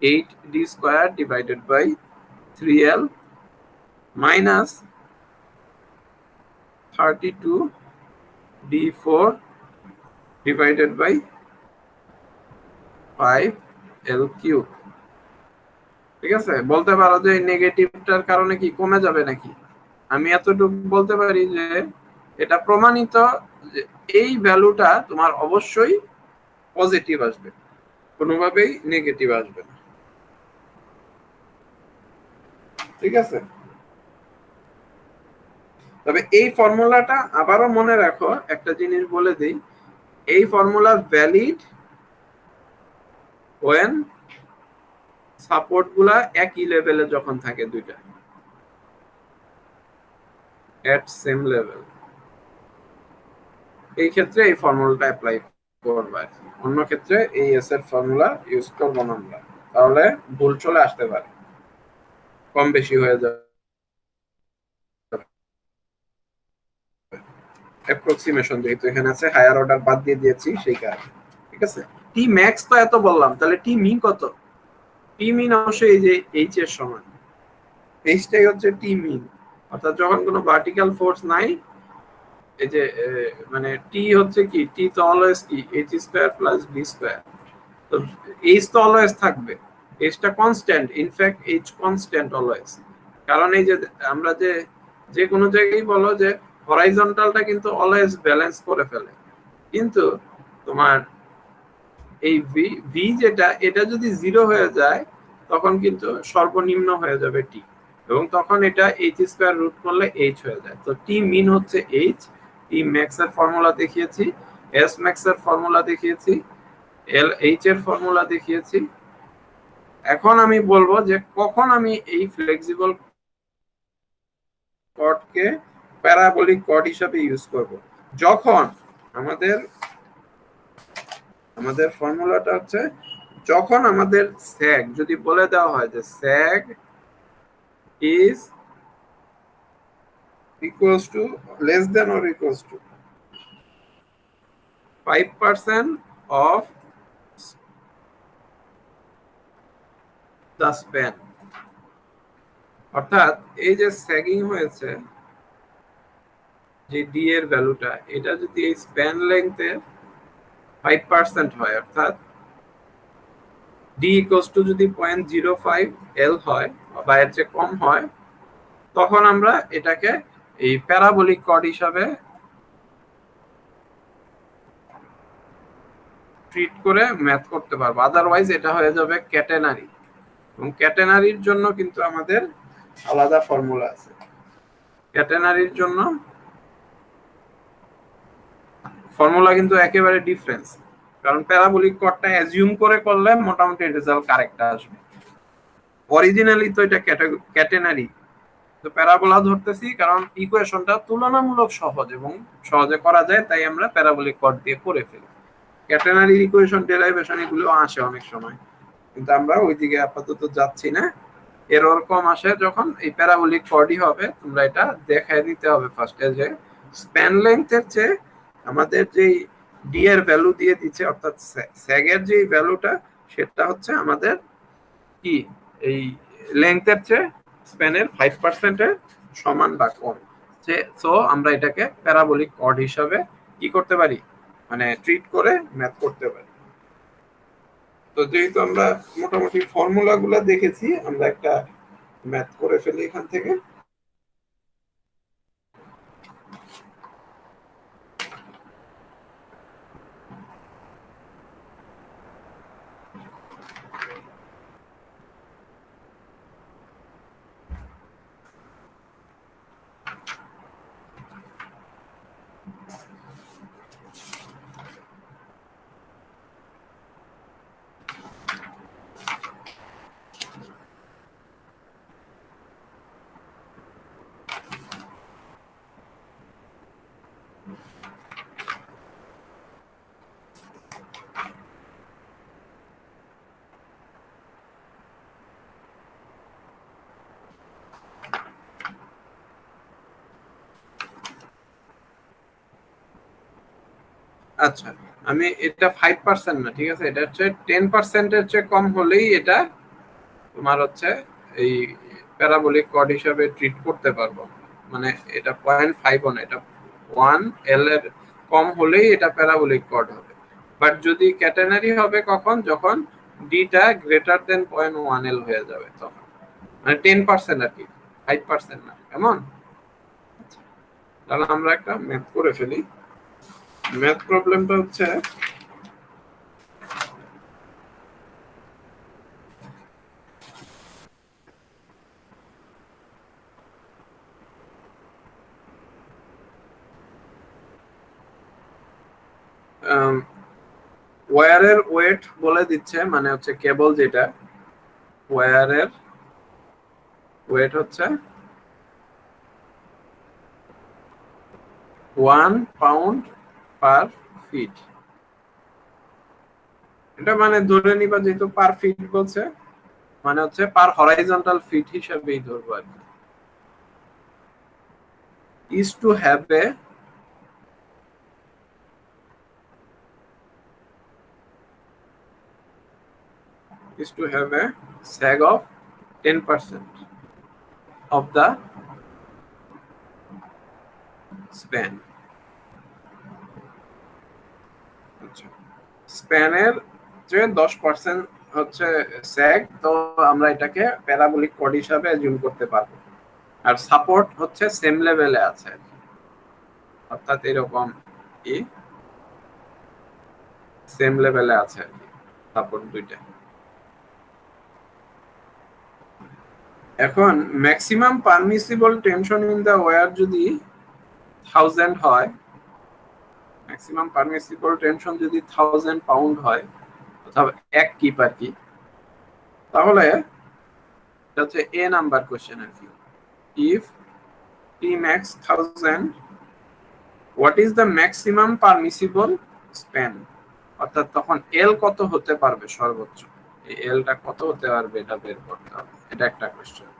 8d square divided by 3l minus 32d4 divided by 5l cube. ঠিক আছে, বলতে পারো যে নেগেটিভটার কারণে কি কমে যাবে নাকি? আমি এতটুকু বলতে পারি যে এটা প্রমাণিত যে এই ভ্যালুটা তোমার অবশ্যই পজিটিভ আসবে, কোনোভাবেই নেগেটিভ আসবে না। ঠিক আছে, তবে এই ফর্মুলাটা আবারও মনে রাখো, একটা জিনিস বলে দিই, এই ফর্মুলা ভ্যালিড ওয়েন সাপোর্ট গুলা একই লেভেলে যখন থাকে, দুইটা এট সেম লেভেল, এই ক্ষেত্রে এই ফর্মুলাটা অ্যাপ্লাই করবে। অন্য ক্ষেত্রে এই এস এর ফর্মুলা ইউজ করবো না আমরা, তাহলে ভুল চলে আসতে পারে, কম বেশি হয়ে যাবে, অ্যাপ্রক্সিমেশন যেহেতু এখানে আছে, হায়ার অর্ডার বাদ দিয়ে দিয়েছি সেই কারণে। ঠিক আছে, টি ম্যাক্স তো এত বললাম, তাহলে টি মিন কত? টি মিন অবশ্যই এই যে এইচ এর সমান, এইচটাই হচ্ছে টি মিন, অর্থাৎ যখন কোনো ভার্টিক্যাল ফোর্স নাই, এই যে মানে টি হচ্ছে কি, টি তো অলওয়েজ কি H square plus V square, তো এইচ তো অলওয়েজ থাকবে, এইচটা constant, in fact H constant always. কারণ এই যে আমরা যে যে কোনো জায়গায় বলো যে হরাইজন্টালটা কিন্তু অলওয়েজ ব্যালেন্স করে ফেলে, কিন্তু তোমার এই ভি ভি যেটা, এটা যদি জিরো হয়ে যায় তখন কিন্তু সর্বনিম্ন হয়ে যাবে টি, এবং তখন এটা এইচ স্কয়ার রুট করলে এইচ হয়ে যায়। তো টি মিন হচ্ছে এইচ, টি ম্যাক্স এর ফর্মুলা দেখিয়েছি, এস ম্যাক্স এর ফর্মুলা দেখিয়েছি, এল এইচ এর ফর্মুলা দেখিয়েছি। এখন আমি বলবো যে কখন আমি এই ফ্লেক্সিবল কর্ডকে প্যারাবোলিক কর্ড হিসাবে ইউজ করব। যখন আমাদের আমাদের ফর্মুলাটা হচ্ছে, যখন আমাদের স্যাগ যদি বলে দেওয়া হয় যে sag is equals to less than or equals to 5% of the span, অর্থাৎ এই যে স্যাগিং হয়েছে, যে ডি এর ভ্যালুটা, এটা যদি এই স্প্যান লেংথের 5% হয়, অর্থাৎ ডি ইকুয়ালস টু যদি 0.05 এল হয় বা এর চেয়ে কম হয়, তখন আমরা এটাকে এই প্যারাবোলিক কর্ড হিসাবে ট্রিট করে ম্যাথ করতে পারবো, আদারওয়াইজ এটা হয়ে যাবে ক্যাটেনারি, এবং ক্যাটেনারির জন্য কিন্তু আমাদের আলাদা ফর্মুলা আছে। ক্যাটেনারির জন্য ফর্মুলা কিন্তু একেবারে ডিফারেন্স, কারণ প্যারাবোলিক কর্ডটা অ্যাজিউম করে করলে মোটামুটি রেজাল্ট কারেক্ট আসবে, অরিজিনালি তো এটা ক্যাটেনারি। তো প্যারাবোলা ধরতেছি কারণ ইকুয়েশনটা তুলনামূলক সহজ এবং সহজে করা যায়, তাই আমরা প্যারাবোলিক কর্ড দিয়ে করে ফেলি। ক্যাটেনারি ইকুয়েশন ডেরাইভেশন এগুলো আসে অনেক সময়, কিন্তু আমরা ওইদিকে আপাতত যাচ্ছি না। এরর কম আসে যখন এই প্যারাবোলিক কর্ডই হবে, তোমরা এটা দেখায় দিতে হবে ফার্স্টে যে স্প্যান লেংথের চেয়ে আমাদের যে ডি এর ভ্যালু দিয়ে দিচ্ছে, অর্থাৎ স্যাগের যে ভ্যালুটা, সেটা হচ্ছে আমাদের কি এই লেংথের চেয়ে স্প্যানের 5% এর সমান বা কম, যে সো আমরা এটাকে প্যারাবোলিক কর্ড হিসাবে কি করতে পারি, মানে ট্রিট করে ম্যাথ করতে পারি। তো যেহেতু আমরা মোটামুটি ফর্মুলা গুলা দেখেছি, আমরা একটা ম্যাথ করে ফেলি এখান থেকে। আচ্ছা, আমি এটা 5% না, ঠিক আছে, এটা হচ্ছে 10% এর চেয়ে কম হলেই এটা তোমার হচ্ছে এই প্যারাবোলিক কর্ড হিসাবে ট্রিট করতে পারবো। মানে এটা 0.5 না, এটা 1 এল এর কম হলেই এটা প্যারাবোলিক কর্ড হবে। বাট যদি ক্যাটেনারি হবে কখন, যখন ডিটা গ্রেটার দেন 0.1 এল হয়ে যাবে তখন, মানে 10% আর কি, 5% না, কেমন? তাহলে আমরা একটা ম্যাথ করে ফেলি। ম্যাথ প্রবলেমটা হচ্ছে ওয়্যারের ওয়েট বলে দিচ্ছে, মানে হচ্ছে কেবল যেটা ওয়্যারের ওয়েট হচ্ছে 1 পাউন্ড পার ফিট। এটা মানে ধরে নিবা, যেহেতু পার ফিট বলছে মানে হচ্ছে পার হরাইজন্টাল ফিট হিসাবেই ধরবো আর কি। is to have a sag of 10% of the span. আচ্ছা, স্প্যানের যে 10% হচ্ছে স্যাগ, তো আমরা এটাকে প্যারাবোলিক কর্ড হিসাবে অ্যাজিউম করতে পারবো। আর সাপোর্ট হচ্ছে সেম লেভেলে আছে, অর্থাৎ এরকম কি সেম লেভেলে আছে আর কি সাপোর্ট দুইটা। এখন maximum permissible tension in the wire যদি 1000 হয়, ম্যাক্সিমাম পারমিসিবল টেনশন যদি 1000 পাউন্ড হয়, অথবা 1 কিপ আর কি, তাহলে এটা হচ্ছে এ নাম্বার কোশ্চেন আর কি। If T max 1000, what is the maximum permissible span, অর্থাৎ তখন এল কত হতে পারবে সর্বোচ্চ, এই এলটা কত হতে পারবে এটা বের করতে হবে, এটা একটা কোশ্চেন।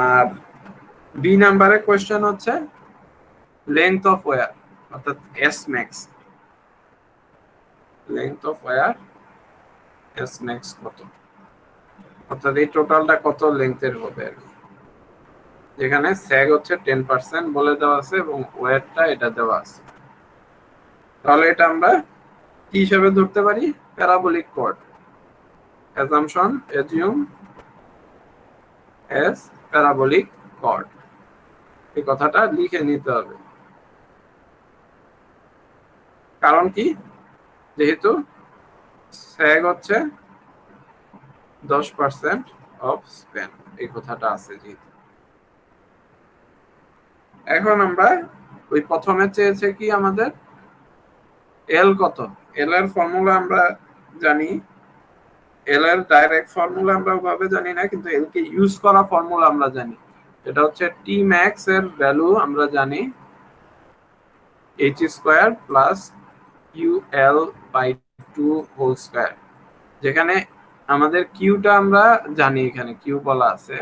আর বি নাম্বারের কোশ্চেন হচ্ছে লেংথ অফ ওয়্যার, অর্থাৎ S max, length of wire S max কত, অর্থাৎ এই টোটালটা কত লেংথের হবে আর কি, যেখানে স্যাগ হচ্ছে 10% বলে দেওয়া আছে এবং ওয়্যারটা এটা দেওয়া আছে। তাহলে এটা আমরা কি হিসাবে ধরতে পারি, parabolic cord. Assumption, assume as parabolic cord, এই কথাটা লিখে নিতে হবে। কারণ কি, যেহেতু স্যাগ হচ্ছে 10% অফ স্প্যান, এই কথাটা আছে যেহেতু। এখন আমরা ওই প্রথমে চেয়েছে কি আমাদের এল কত, এল এর ফর্মুলা আমরা জানি, এল এর ডাইরেক্ট ফর্মুলা আমরা ওভাবে জানি না, কিন্তু এল কে ইউজ করা ফর্মুলা আমরা জানি। এটা হচ্ছে টি ম্যাক্স এর ভ্যালু আমরা জানি h² plus ql by 2 whole square, যেখানে আমাদের কিউটা আমরা জানি, এখানে কিউ বলা আছে,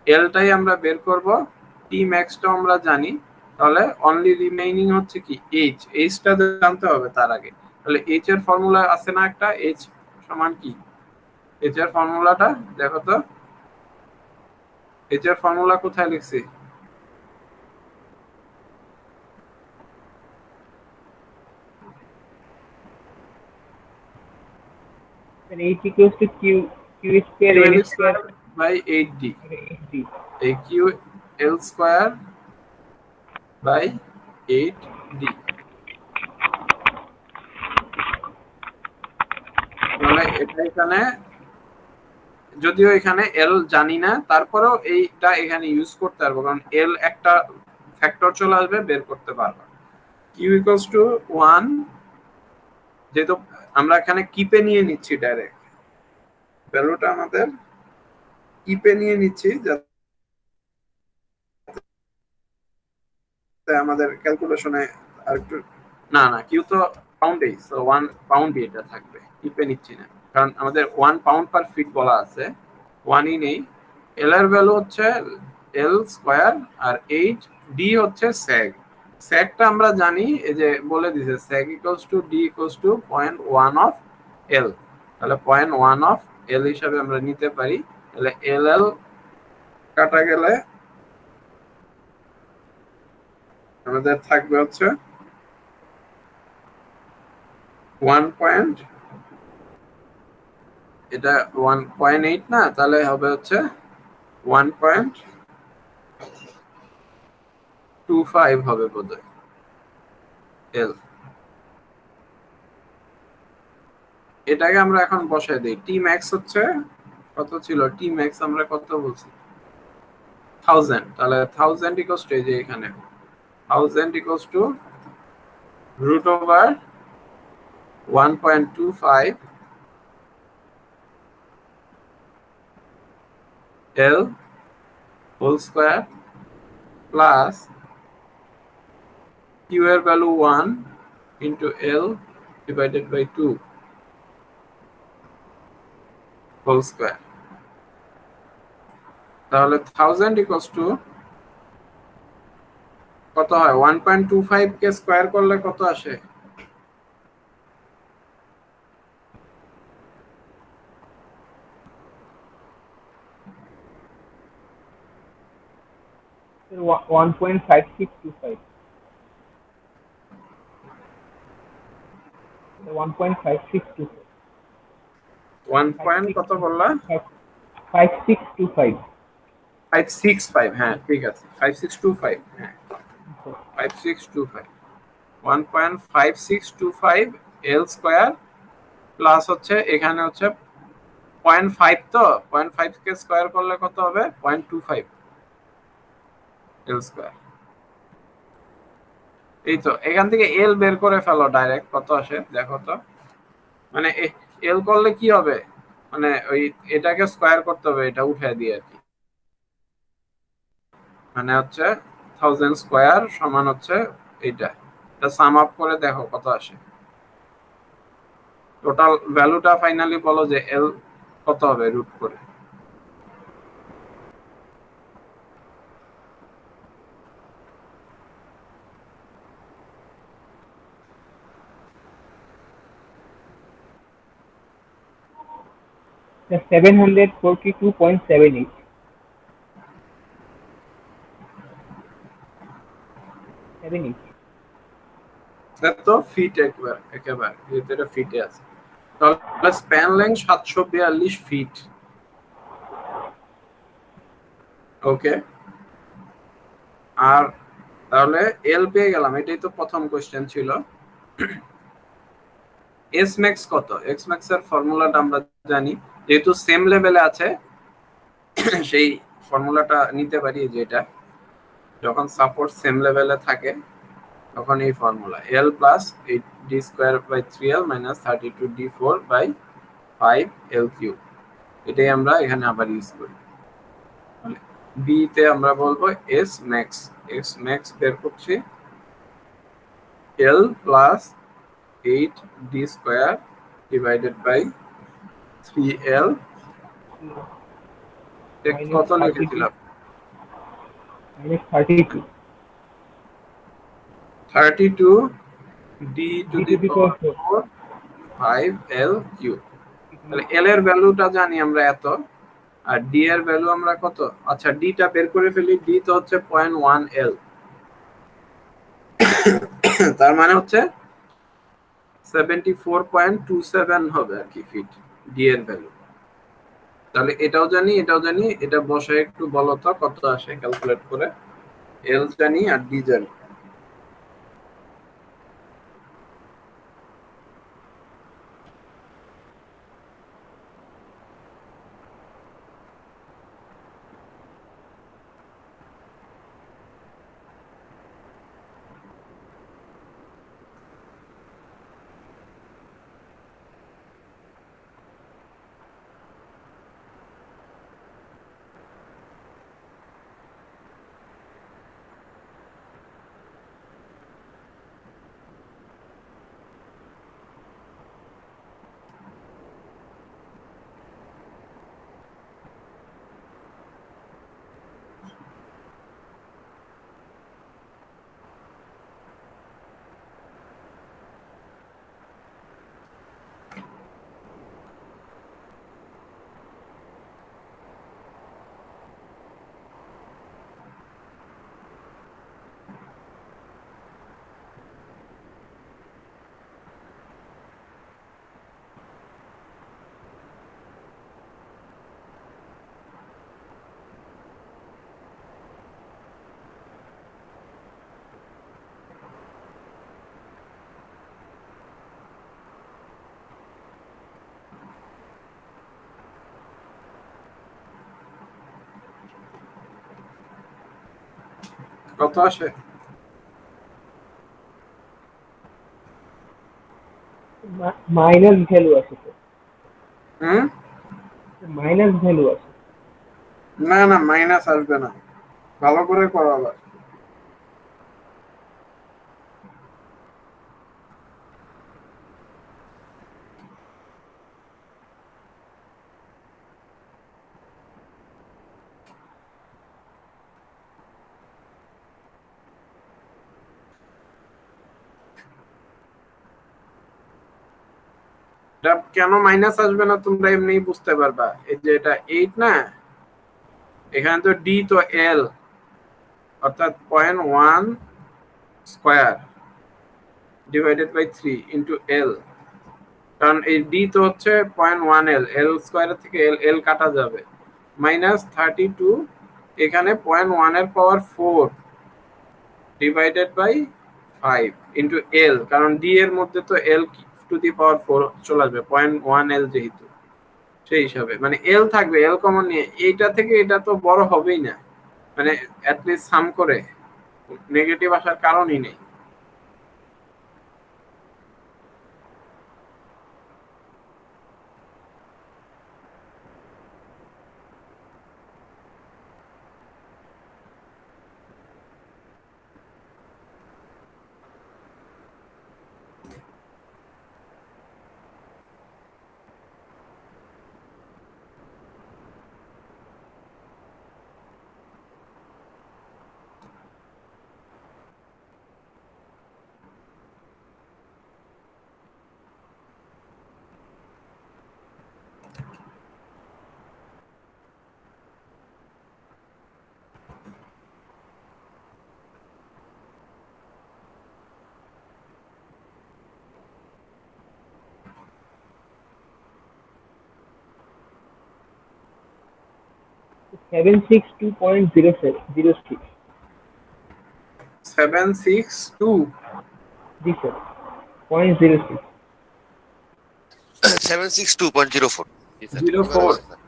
এলটাই আমরা বের করব, টি ম্যাক্সটা আমরা জানি, তাহলে অনলি রিমেইনিং হচ্ছে কি এইচটা জানতে হবে তার আগে। তাহলে এইচ এর ফর্মুলা আছে না একটা, এইচ সমান কি, এইচ এর ফর্মুলাটা দেখো তো, এইচ এর ফর্মুলা কোথায় লিখছি, H equals to Q square L square by 8d, 8D. এই Q L square by 8d। মানে এটা এখানে যদিও এখানে এল জানি না, তারপরেও এইটা এখানে ইউজ করতে পারবো, কারণ এল একটা ফ্যাক্টর চলে আসবে, বের করতে পারবো। কিউ ইকুয়ালস টু 1, যেহেতু আমরা এখানে কিপে নিয়ে নিচ্ছি, ডাইরেক্ট ভ্যালুটা আমাদের কিপে নিয়ে নিচ্ছি, যাতে আমাদের ক্যালকুলেশনে আর একটু, না না কিউ তো পাউন্ডেই, সো 1 পাউন্ড এটা থাকবে, কিপে নিচ্ছি না, কারণ আমাদের 1 পাউন্ড পার ফিট বলা আছে, 1ই নেই। এল এর ভ্যালু হচ্ছে এল স্কয়ার, আর 8d হচ্ছে স্যাগ, স্যাগটা আমরা জানি, এই যে বলে দিছে sag equals to D equals to 0.1 of L. তাহলে 0.1 অফ এল হিসাবে আমরা নিতে পারি। তাহলে এল এল কাটা গেলে আমাদের থাকবে হচ্ছে 1 পয়েন্ট, এটা 1.8 না, তাহলে হবে হচ্ছে 1.25 হবে বোধহয় এল। এটাকে আমরা এখন বসাই দিই। টি ম্যাক্স হচ্ছে কত ছিল, টি ম্যাক্স আমরা কত বলছি 1000। তাহলে 1000 ইকুয়ালস টু, এই যে এখানে 1000 equals to root over 1.25 L whole square plus Q এর value 1 into L divided by 2 whole square. তাহলে 1000 ইকুয়ালস টু কত হয়, 1.25 কে স্কয়ার করলে কত আসে, Sir, 1.5625. 1.5625. 1 পয়েন্ট কত বললা, 5625. 565, হ্যাঁ ঠিক আছে 5625, হ্যাঁ 5625, 1.5625 এল স্কয়ার প্লাস হচ্ছে এখানে হচ্ছে 0.5, তো 0.5 কে স্কয়ার করলে কত হবে 0.25 এল স্কয়ার। এই তো এখান থেকে এল বের করে ফেলো ডাইরেক্ট, কত আসে দেখো তো। মানে এল করলে কি হবে, মানে ওই এটাকে স্কয়ার করতে হবে, এটা উঠে দিয়ে আর কি। মানে হচ্ছে 1000 স্কয়ার সমান হচ্ছে এইটা, এটা সাম আপ করে দেখো কত আসে। টোটাল ভ্যালুটা ফাইনালি বলো যে এল কত হবে রুট করে। The 742.78. তো ফিট একবার একেবারে ভিতরে ফিটে আছে। তাহলে স্প্যান লেন্থ 742 ফিট। ওকে, আর তাহলে এল পেয়ে গেলাম, এটাই তো প্রথম কোশ্চেন ছিল। এস ম্যাক্স কত, এক্স ম্যাক্স এর ফর্মুলাটা আমরা জানি, যেহেতু সেম লেভেলে আছে সেই ফর্মুলাটা নিতে পারি, যেটা যখন সাপোর্ট সেম লেভেলে থাকে তখন এই formula L plus 8d square by 3l minus 32d4 by 5l cube, এটাই আমরা এখানে আবার ইউজ করি। বি তে আমরা বলবো এস ম্যাক্স, এস ম্যাক্স বের করছি L plus 8d square divided by 3l, কত লিখেছিলাম minus 32. 32d to D the to the power power 4. 4 5l cube. তাহলে এল এর ভ্যালুটা জানি আমরা এত, আর ডি এর ভ্যালু আমরা কত, আচ্ছা ডি টা বের করে ফেলি, ডি তো হচ্ছে 0.1 এল, তার মানে হচ্ছে 74.27 হবে আর কি ফিট ডি এর ভ্যালু। তাহলে এটাও জানি এটাও জানি, এটা বসে একটু বলো তো কত আসে ক্যালকুলেট করে। এল জানি আর ডি জানি। কত আসে? মাইনাস ভ্যালু আছে তো, হুম, মাইনাস ভ্যালু আছে। না না মাইনাস আসবে না, ভালো করে করো আবার। এটা কেন মাইনাস আসবে না তোমরা এমনি বুঝতে পারবা। এই যে এটা 8 না, এখানে তো ডি তো এল, অর্থাৎ 0.1 square divided by 3 into L. কারণ এই ডি তো হচ্ছে 0.1 এল, এল স্কয়ারের থেকে এল এল কাটা যাবে, মাইনাস 32 এখানে 0.1 এর পাওয়ার 4 ডিভাইডেড বাই 5 ইন্টু এল, কারণ ডি এর মধ্যে তো এল টু দি পাওয়ার 4 চলে আসবে, 0.1 এল যেহেতু, সেই হিসাবে মানে এল থাকবে, এল কমন নিয়ে এইটা থেকে এটা তো বড় হবেই না, মানে অ্যাটলিস্ট সাম করে নেগেটিভ আসার কারণই নেই। Seven six two point zero six 762 জি স্যার, 0.06। 762.04। জি স্যার, এবার 04 আসছে স্যার।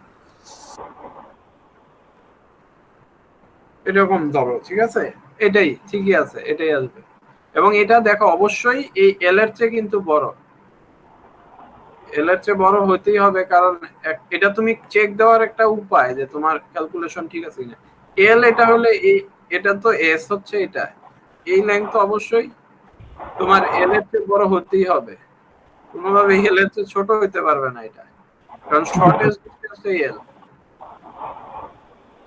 এরকম ধরো, ঠিক আছে, এটাই ঠিকই আছে, এটাই আসবে। এবং এটা দেখো অবশ্যই এই এল এর চেয়ে কিন্তু বড়, এল এর চেয়ে বড় হতেই হবে, কারণ এটা তুমি চেক দেওয়ার একটা উপায় যে তোমার ক্যালকুলেশন ঠিক আছে কিনা। এল এটা হলে এই, এটা তো এস হচ্ছে এটা, এই লাইন তো অবশ্যই তোমার এল এর চেয়ে বড় হতেই হবে, কোনোভাবে এল এর চেয়ে ছোট হতে পারবে না এটা, কারণ শর্টেজ ডিসটেন্স এল।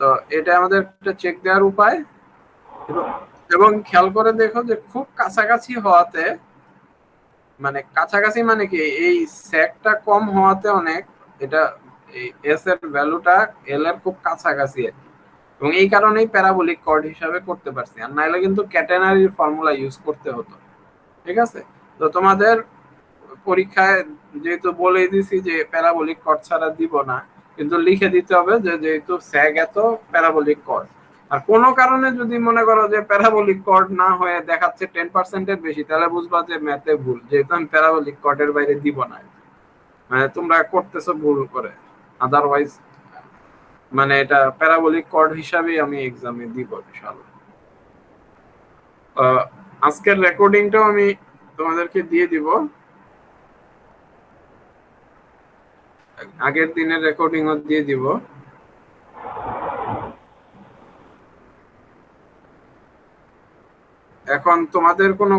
তো এটা আমাদের একটা চেক দেওয়ার উপায়। এবং এবং খেয়াল করে দেখো যে খুব কাছাকাছি হওয়াতে, মানে কাছাকাছি মানে কি এই স্যাকটা কম হওয়াতে অনেক, এটা এই এস এর ভ্যালুটা এল এর খুব কাছাকাছি আর কি। এবং এই কারণেই প্যারাবোলিক কর্ড হিসাবে করতে পারছি, আর নাইলে কিন্তু ক্যাটেনারির ফর্মুলা ইউজ করতে হতো। ঠিক আছে, তো তোমাদের পরীক্ষায় যেহেতু বলেই দিছি যে প্যারাবোলিক কর্ড ছাড়া দিব না, কিন্তু লিখে দিতে হবে যে যেহেতু স্যাগ এত প্যারাবোলিক কর্ড। আর কোনো কারণে যদি মনে করো যে প্যারাবোলিক কর্ড না হয়ে দেখাচ্ছে 10% এর বেশি, তাহলে বুঝবা যে ম্যাথে ভুল, যেহেতু আমি প্যারাবোলিক কর্ডের বাইরে দিব না, মানে তোমরা করতেছো ভুল করে। আদারওয়াইজ মানে এটা প্যারাবোলিক কর্ড হিসাবেই আমি এক্সামে দিব ইনশাআল্লাহ। আজকের রেকর্ডিংটাও আমি তোমাদেরকে দিয়ে দিব, আগের দিনের রেকর্ডিংও দিয়ে দিব। এখন তোমাদের কোনো